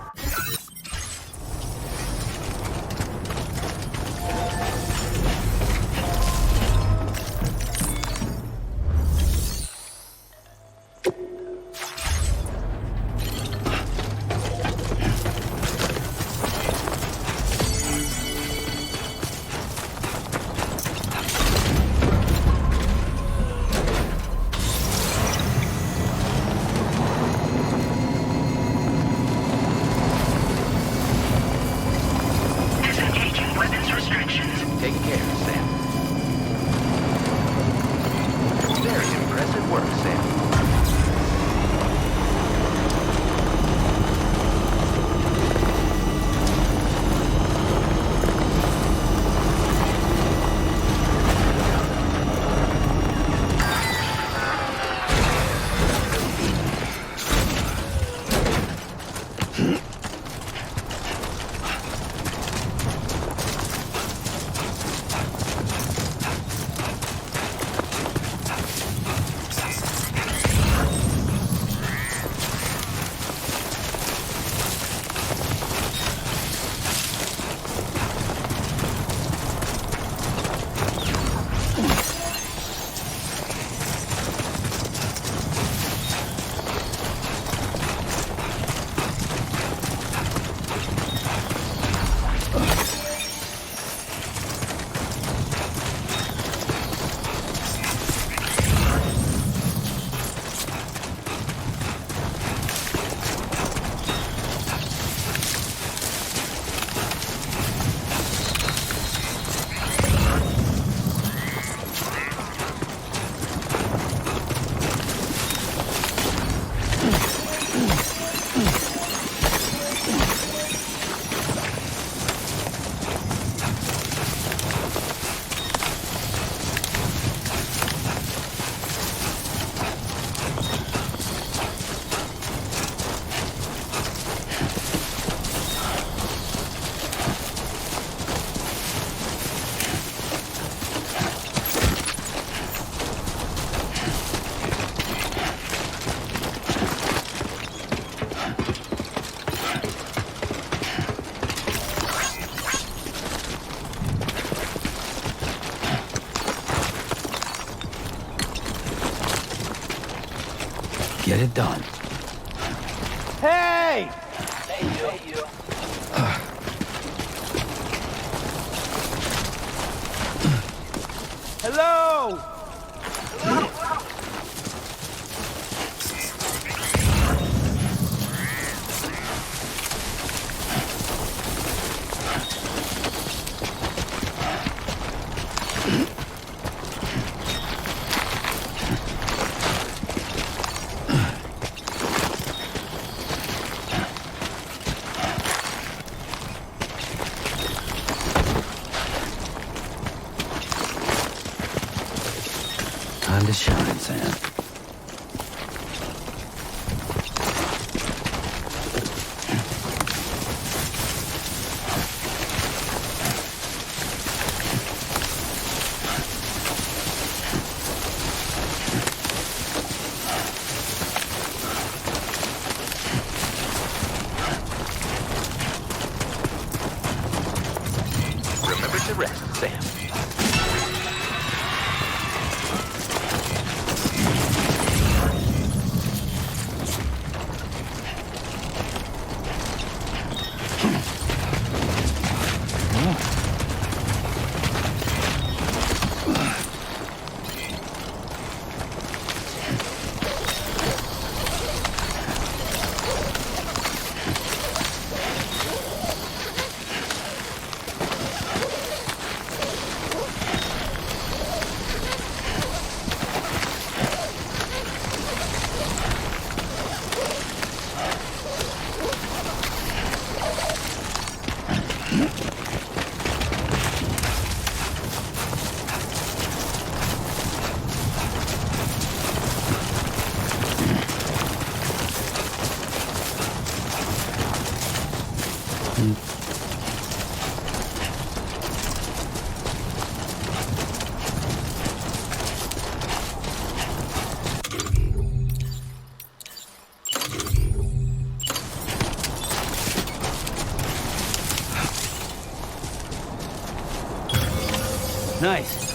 Get it done. Hey! Hello! Time to shine, Sam. Remember to rest, Sam. Nice.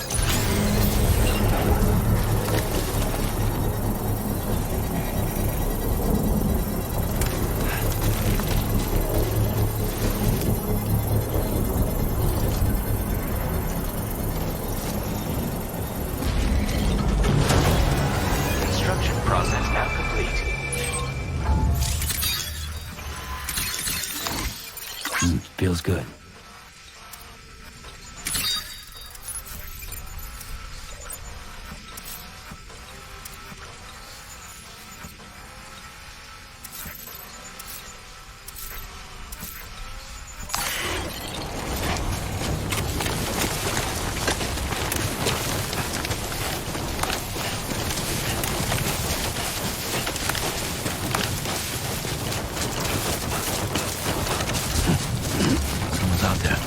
Construction process now complete. Feels good. Someone's out there.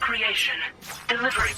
creation. Delivery.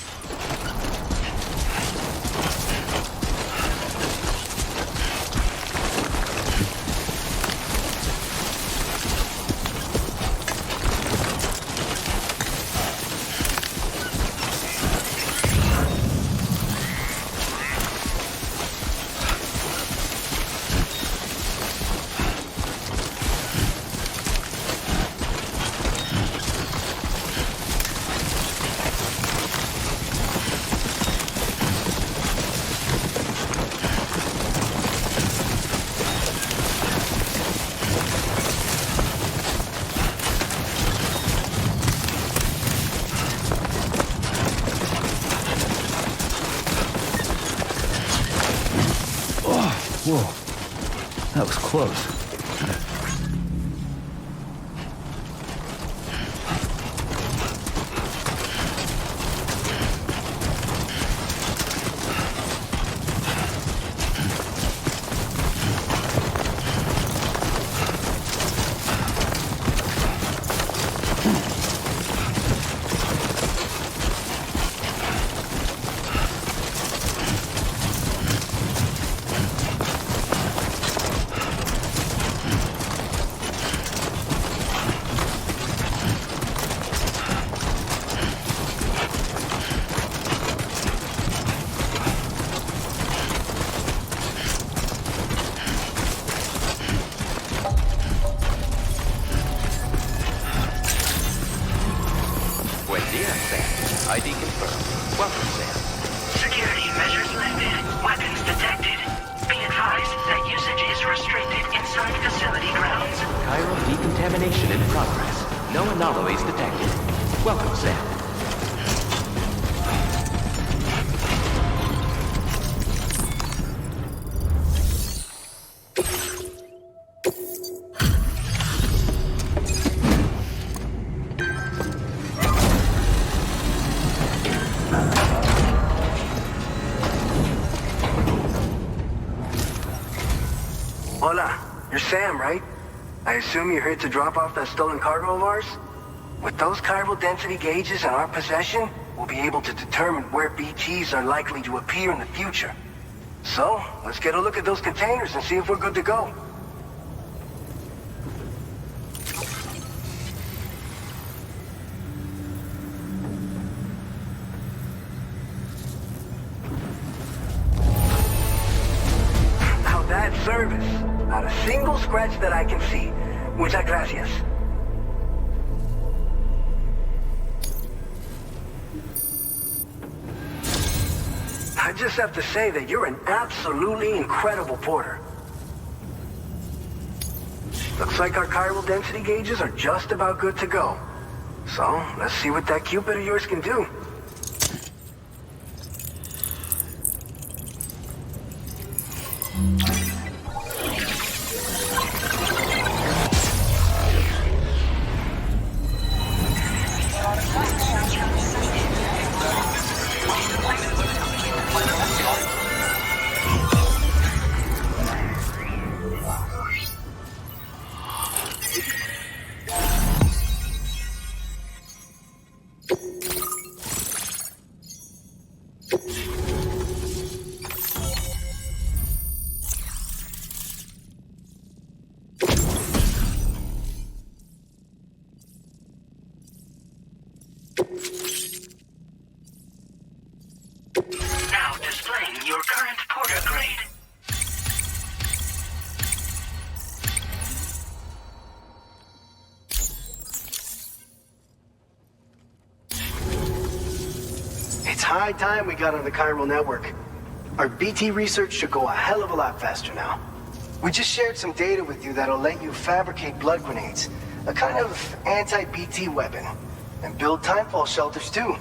Whoa. That was close. ID confirmed. Welcome, Sam. Security measures lifted. Weapons detected. Be advised that usage is restricted inside facility grounds. Chiral decontamination in progress. No anomalies detected. Welcome, Sam. Hola, you're Sam, right? I assume you're here to drop off that stolen cargo of ours? With those chiral density gauges in our possession, we'll be able to determine where BTs are likely to appear in the future. So, let's get a look at those containers and see if we're good to go. Now that service. Not a single scratch that I can see. Muchas gracias. I just have to say that you're an absolutely incredible porter. Looks like our chiral density gauges are just about good to go. So, let's see what that Cupid of yours can do. Now displaying your current porter grade. It's high time we got on the chiral network. Our BT research should go a hell of a lot faster now. We just shared some data with you that'll let you fabricate blood grenades, a kind of anti-BT weapon, and build timefall shelters too.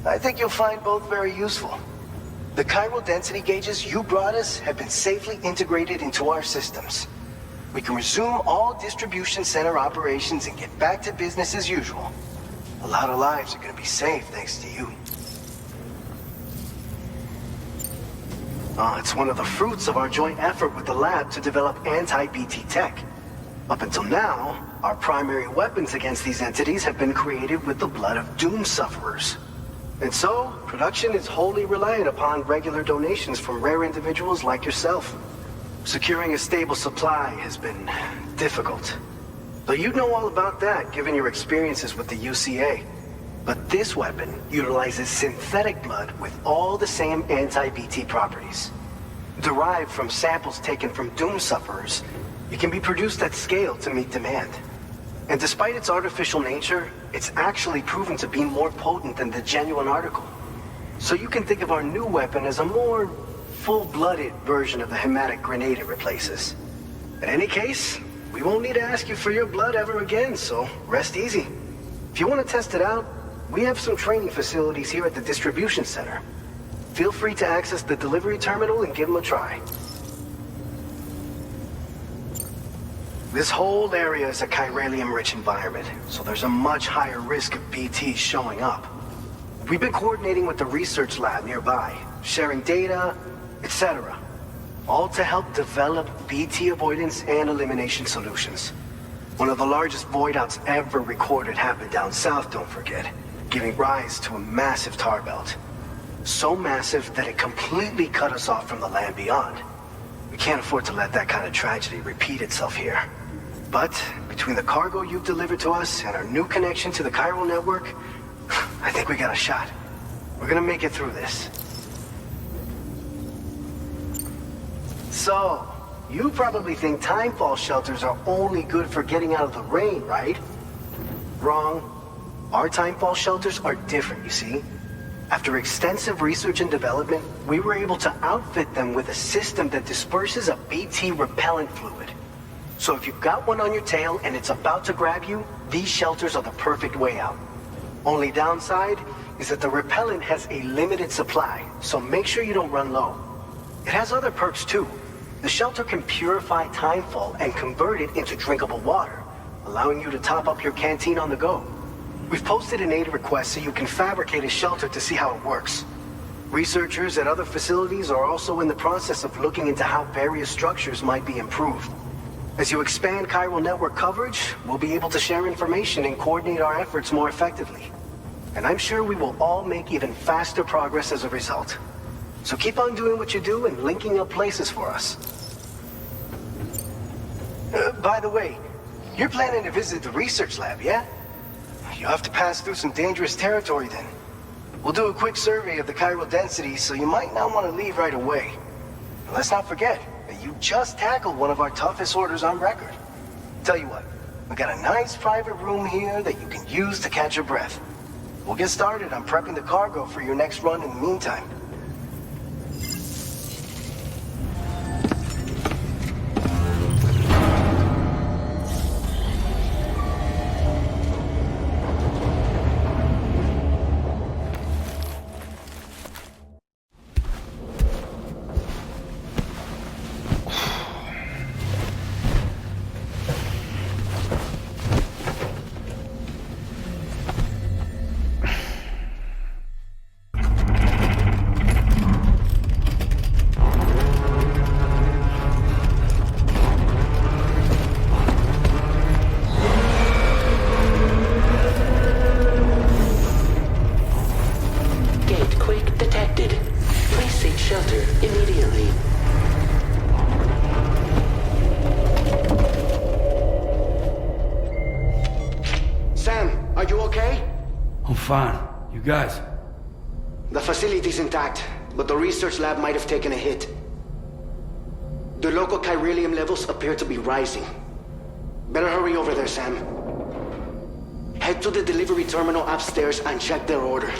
I think you'll find both very useful. The chiral density gauges you brought us have been safely integrated into our systems. We can resume all distribution center operations and get back to business as usual. A lot of lives are going to be saved thanks to you. It's one of the fruits of our joint effort with the lab to develop anti-BT tech. Up until now, our primary weapons against these entities have been created with the blood of doom sufferers. And so, production is wholly reliant upon regular donations from rare individuals like yourself. Securing a stable supply has been difficult. Though you'd know all about that, given your experiences with the UCA. But this weapon utilizes synthetic blood with all the same anti-BT properties. Derived from samples taken from doom sufferers, it can be produced at scale to meet demand. And despite its artificial nature, it's actually proven to be more potent than the genuine article. So you can think of our new weapon as a more full-blooded version of the hematic grenade it replaces. In any case, we won't need to ask you for your blood ever again, so rest easy. If you want to test it out, we have some training facilities here at the distribution center. Feel free to access the delivery terminal and give them a try. This whole area is a chiralium-rich environment, so there's a much higher risk of BTs showing up. We've been coordinating with the research lab nearby, sharing data, etc. All to help develop BT avoidance and elimination solutions. One of the largest void outs ever recorded happened down south, don't forget, giving rise to a massive tar belt. So massive that it completely cut us off from the land beyond. We can't afford to let that kind of tragedy repeat itself here. But between the cargo you've delivered to us and our new connection to the chiral network, I think we got a shot. We're gonna make it through this. So, you probably think timefall shelters are only good for getting out of the rain, right? Wrong. Our timefall shelters are different, you see. After extensive research and development, we were able to outfit them with a system that disperses a BT repellent fluid. So if you've got one on your tail and it's about to grab you, these shelters are the perfect way out. Only downside is that the repellent has a limited supply, so make sure you don't run low. It has other perks too. The shelter can purify timefall and convert it into drinkable water, allowing you to top up your canteen on the go. We've posted an aid request so you can fabricate a shelter to see how it works. Researchers at other facilities are also in the process of looking into how various structures might be improved. As you expand chiral network coverage, we'll be able to share information and coordinate our efforts more effectively. And I'm sure we will all make even faster progress as a result. So keep on doing what you do and linking up places for us. By the way, you're planning to visit the research lab, yeah? You'll have to pass through some dangerous territory then. We'll do a quick survey of the chiral density, so you might not want to leave right away. And let's not forget that you just tackled one of our toughest orders on record. Tell you what, we got a nice private room here that you can use to catch your breath. We'll get started on prepping the cargo for your next run in the meantime. Fine. You guys? The facility's intact, but the research lab might have taken a hit. The local chiralium levels appear to be rising. Better hurry over there, Sam. Head to the delivery terminal upstairs and check their order.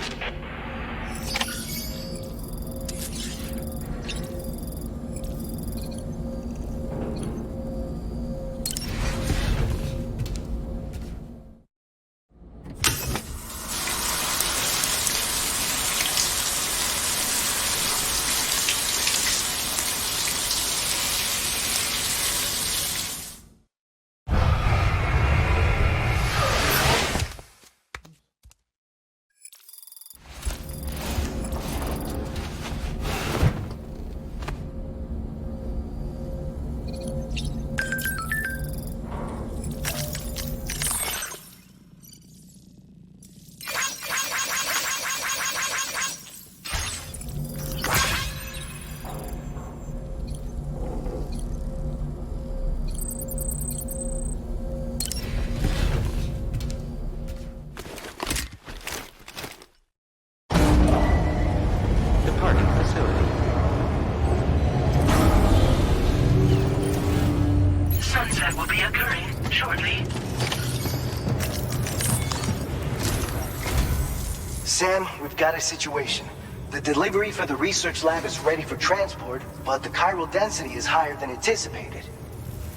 Sam, we've got a situation. The delivery for the research lab is ready for transport, but the chiral density is higher than anticipated.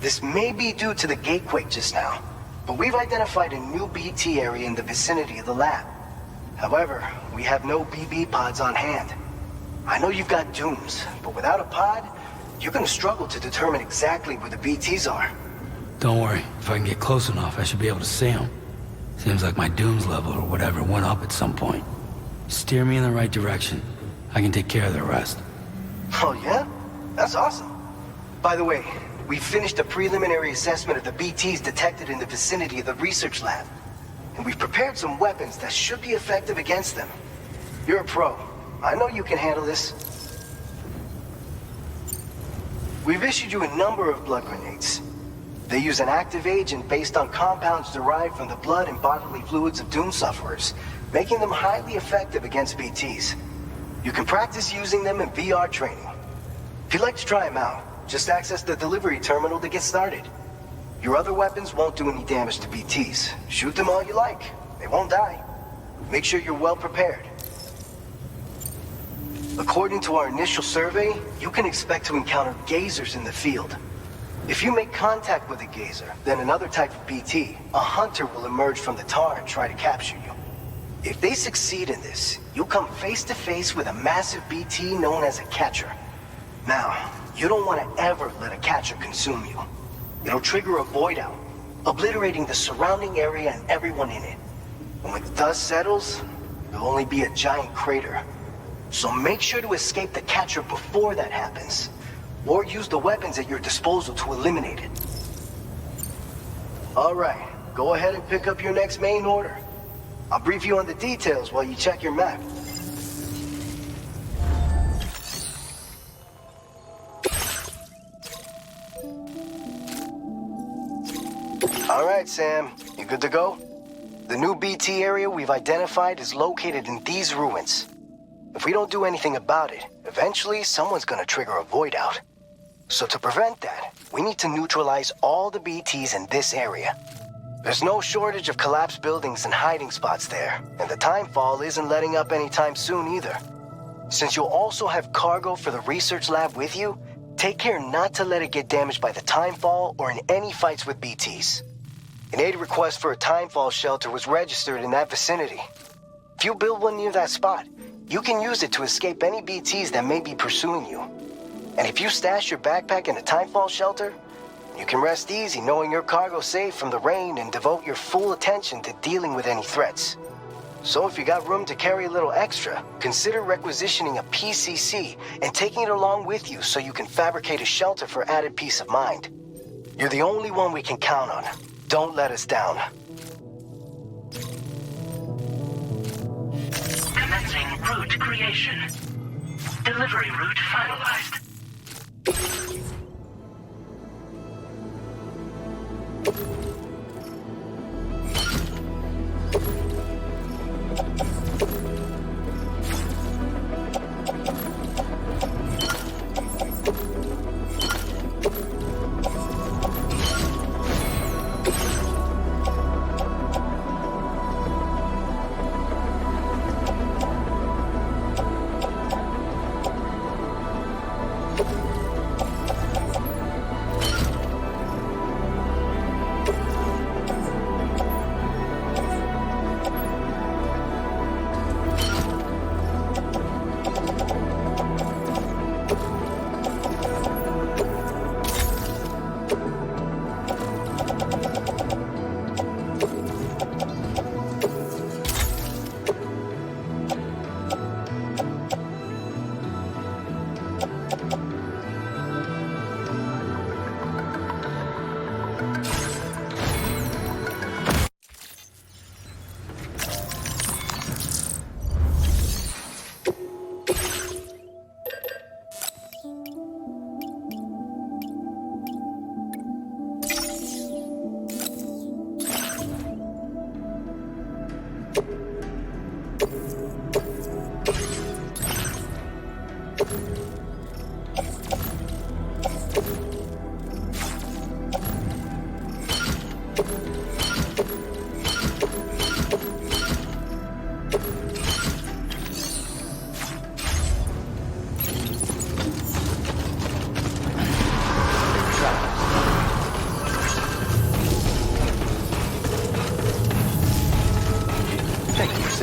This may be due to the gatequake just now, but we've identified a new BT area in the vicinity of the lab. However, we have no BB pods on hand. I know you've got dooms, but without a pod, you're gonna struggle to determine exactly where the BTs are. Don't worry. If I can get close enough, I should be able to see them. Seems like my dooms level or whatever went up at some point. Steer me in the right direction. I can take care of the rest. Oh yeah? That's awesome. By the way, we finished a preliminary assessment of the BTs detected in the vicinity of the research lab. And we've prepared some weapons that should be effective against them. You're a pro. I know you can handle this. We've issued you a number of blood grenades. They use an active agent based on compounds derived from the blood and bodily fluids of Doom sufferers, making them highly effective against BTs. You can practice using them in VR training. If you'd like to try them out, just access the delivery terminal to get started. Your other weapons won't do any damage to BTs. Shoot them all you like. They won't die. Make sure you're well prepared. According to our initial survey, you can expect to encounter gazers in the field. If you make contact with a gazer, then another type of BT, a hunter will emerge from the tar and try to capture you. If they succeed in this, you'll come face to face with a massive BT known as a catcher. Now, you don't want to ever let a catcher consume you. It'll trigger a void out, obliterating the surrounding area and everyone in it. And when the dust settles, there'll only be a giant crater. So make sure to escape the catcher before that happens, or use the weapons at your disposal to eliminate it. All right, go ahead and pick up your next main order. I'll brief you on the details while you check your map. All right, Sam, you good to go? The new BT area we've identified is located in these ruins. If we don't do anything about it, eventually someone's gonna trigger a void out. So to prevent that, we need to neutralize all the BTs in this area. There's no shortage of collapsed buildings and hiding spots there, and the timefall isn't letting up anytime soon either. Since you'll also have cargo for the research lab with you, take care not to let it get damaged by the timefall or in any fights with BTs. An aid request for a timefall shelter was registered in that vicinity. If you build one near that spot, you can use it to escape any BTs that may be pursuing you. And if you stash your backpack in a timefall shelter, you can rest easy knowing your cargo's safe from the rain and devote your full attention to dealing with any threats. So if you got room to carry a little extra, consider requisitioning a PCC and taking it along with you so you can fabricate a shelter for added peace of mind. You're the only one we can count on. Don't let us down. Commencing route creation. Delivery route finalized.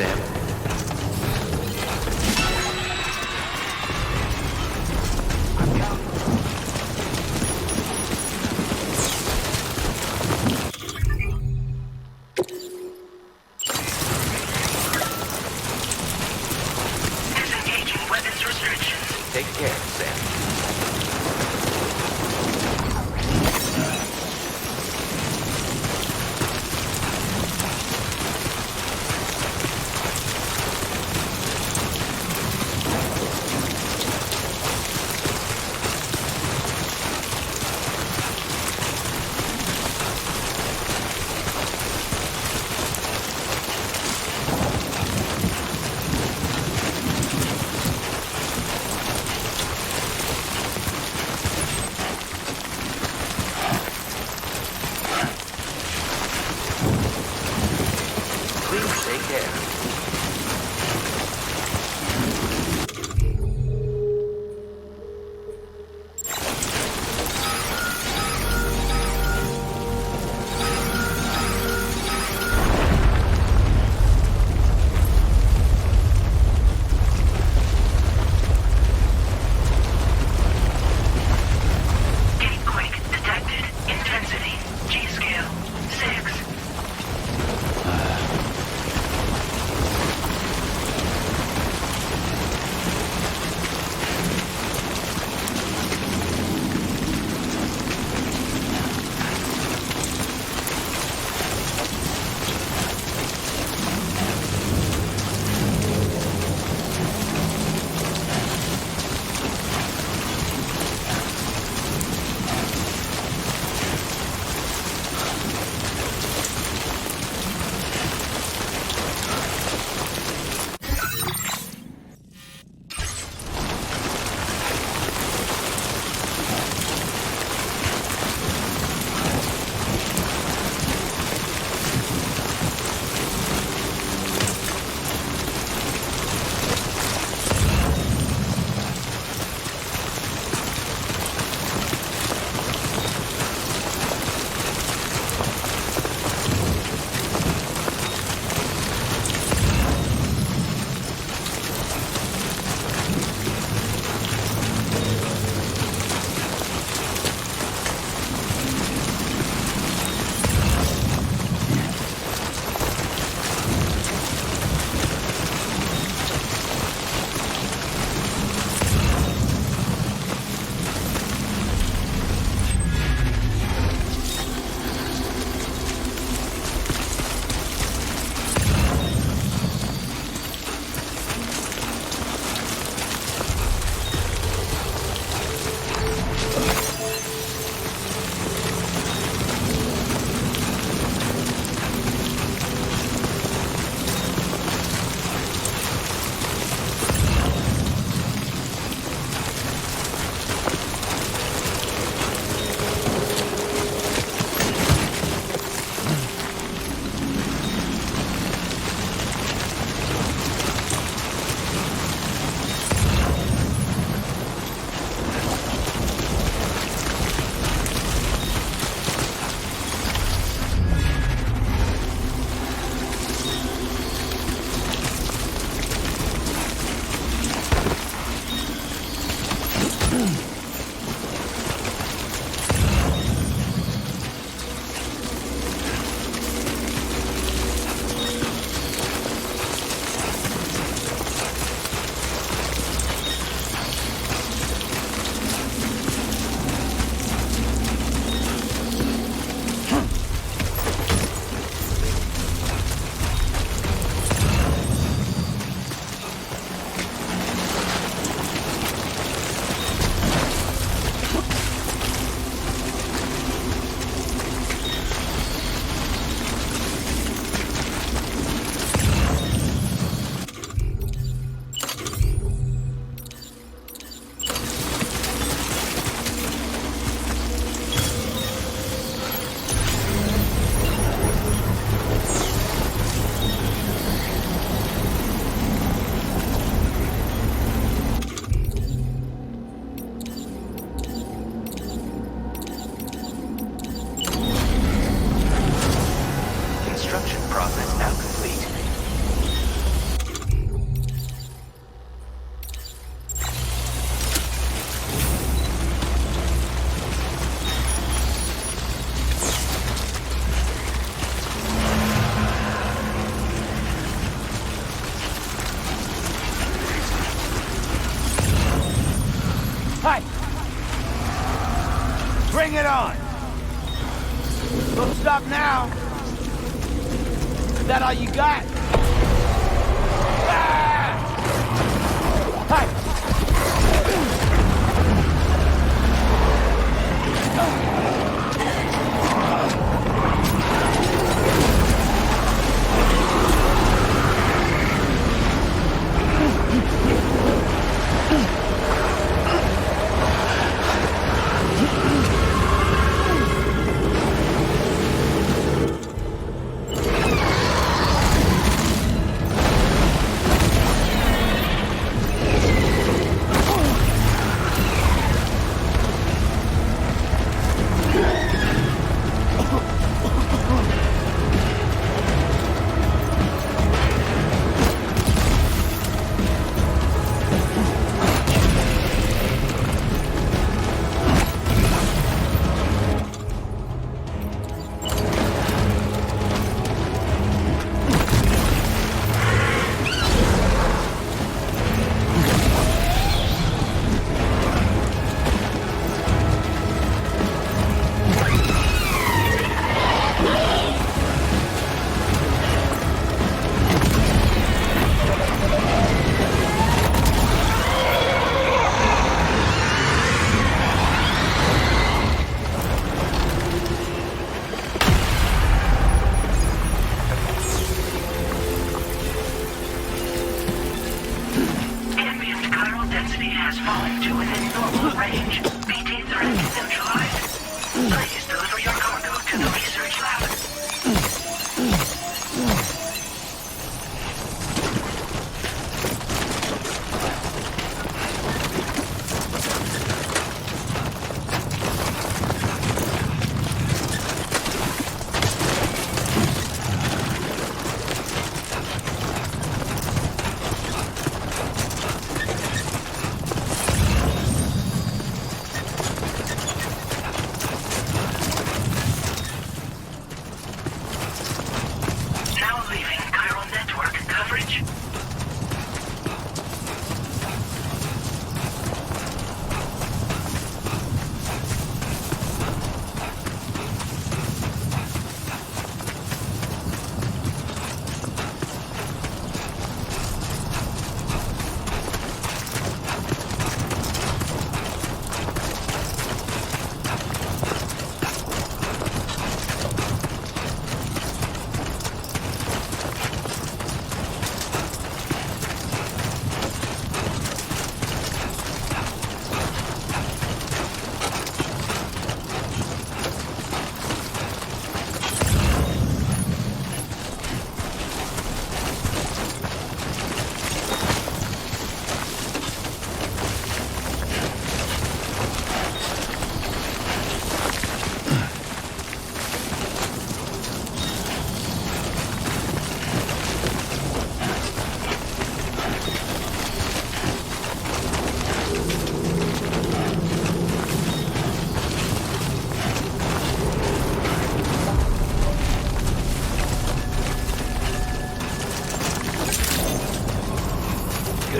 Sam. Disengaging weapons restrictions. Take care, Sam. Please take care. Gatequake detected. Intensity. G-scale. 6. that all you got?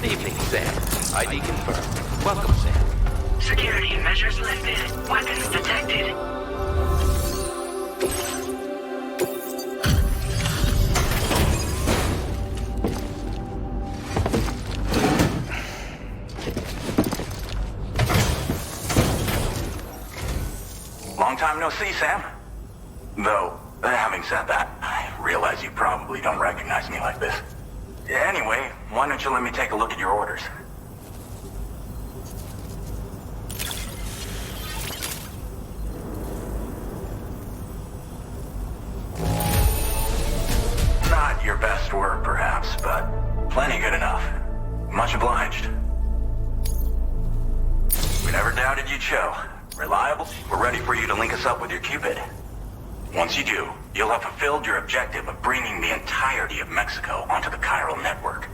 Good evening, Sam. ID confirmed. Welcome, Sam. Security measures lifted. Weapons detected. Long time no see, Sam. Though, having said that, I realize you probably don't recognize me like this. Anyway, why don't you let me take a look at your orders? Not your best work, perhaps, but plenty good enough. Much obliged. We never doubted you'd show. Reliable, we're ready for you to link us up with your Cupid. Once you do, you'll have fulfilled your objective of bringing the entirety of Mexico onto the chiral network.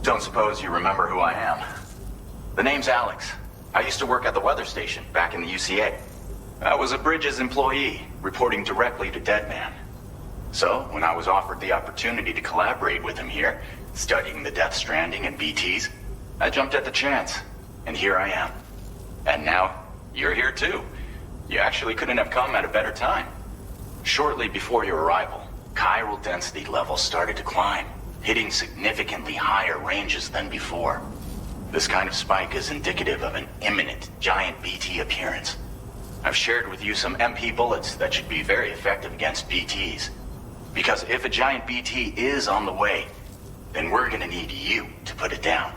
Don't suppose you remember who I am? The name's Alex. I used to work at the weather station back in the UCA. I was a Bridges employee, reporting directly to Deadman. So, when I was offered the opportunity to collaborate with him here, studying the Death Stranding and BTs, I jumped at the chance, and here I am. And now, you're here too. You actually couldn't have come at a better time. Shortly before your arrival, chiral density levels started to climb, hitting significantly higher ranges than before. This kind of spike is indicative of an imminent giant BT appearance. I've shared with you some MP bullets that should be very effective against BTs. Because if a giant BT is on the way, then we're gonna need you to put it down.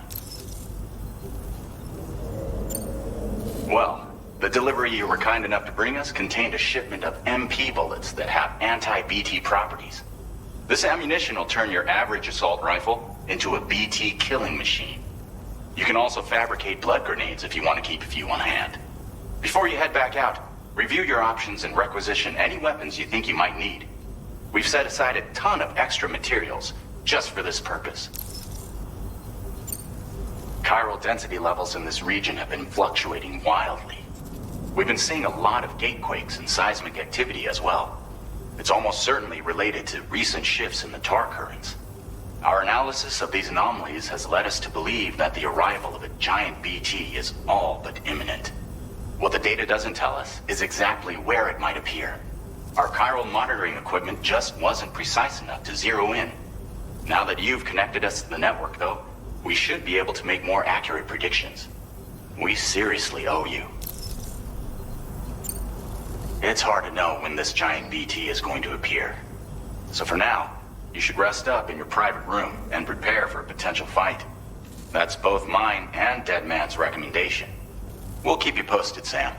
Well, the delivery you were kind enough to bring us contained a shipment of MP bullets that have anti-BT properties. This ammunition will turn your average assault rifle into a BT killing machine. You can also fabricate blood grenades if you want to keep a few on hand. Before you head back out, review your options and requisition any weapons you think you might need. We've set aside a ton of extra materials just for this purpose. Chiral density levels in this region have been fluctuating wildly. We've been seeing a lot of gatequakes and seismic activity as well. It's almost certainly related to recent shifts in the tar currents. Our analysis of these anomalies has led us to believe that the arrival of a giant BT is all but imminent. What the data doesn't tell us is exactly where it might appear. Our chiral monitoring equipment just wasn't precise enough to zero in. Now that you've connected us to the network, though, we should be able to make more accurate predictions. We seriously owe you. It's hard to know when this giant BT is going to appear. So for now, you should rest up in your private room and prepare for a potential fight. That's both mine and Deadman's recommendation. We'll keep you posted, Sam.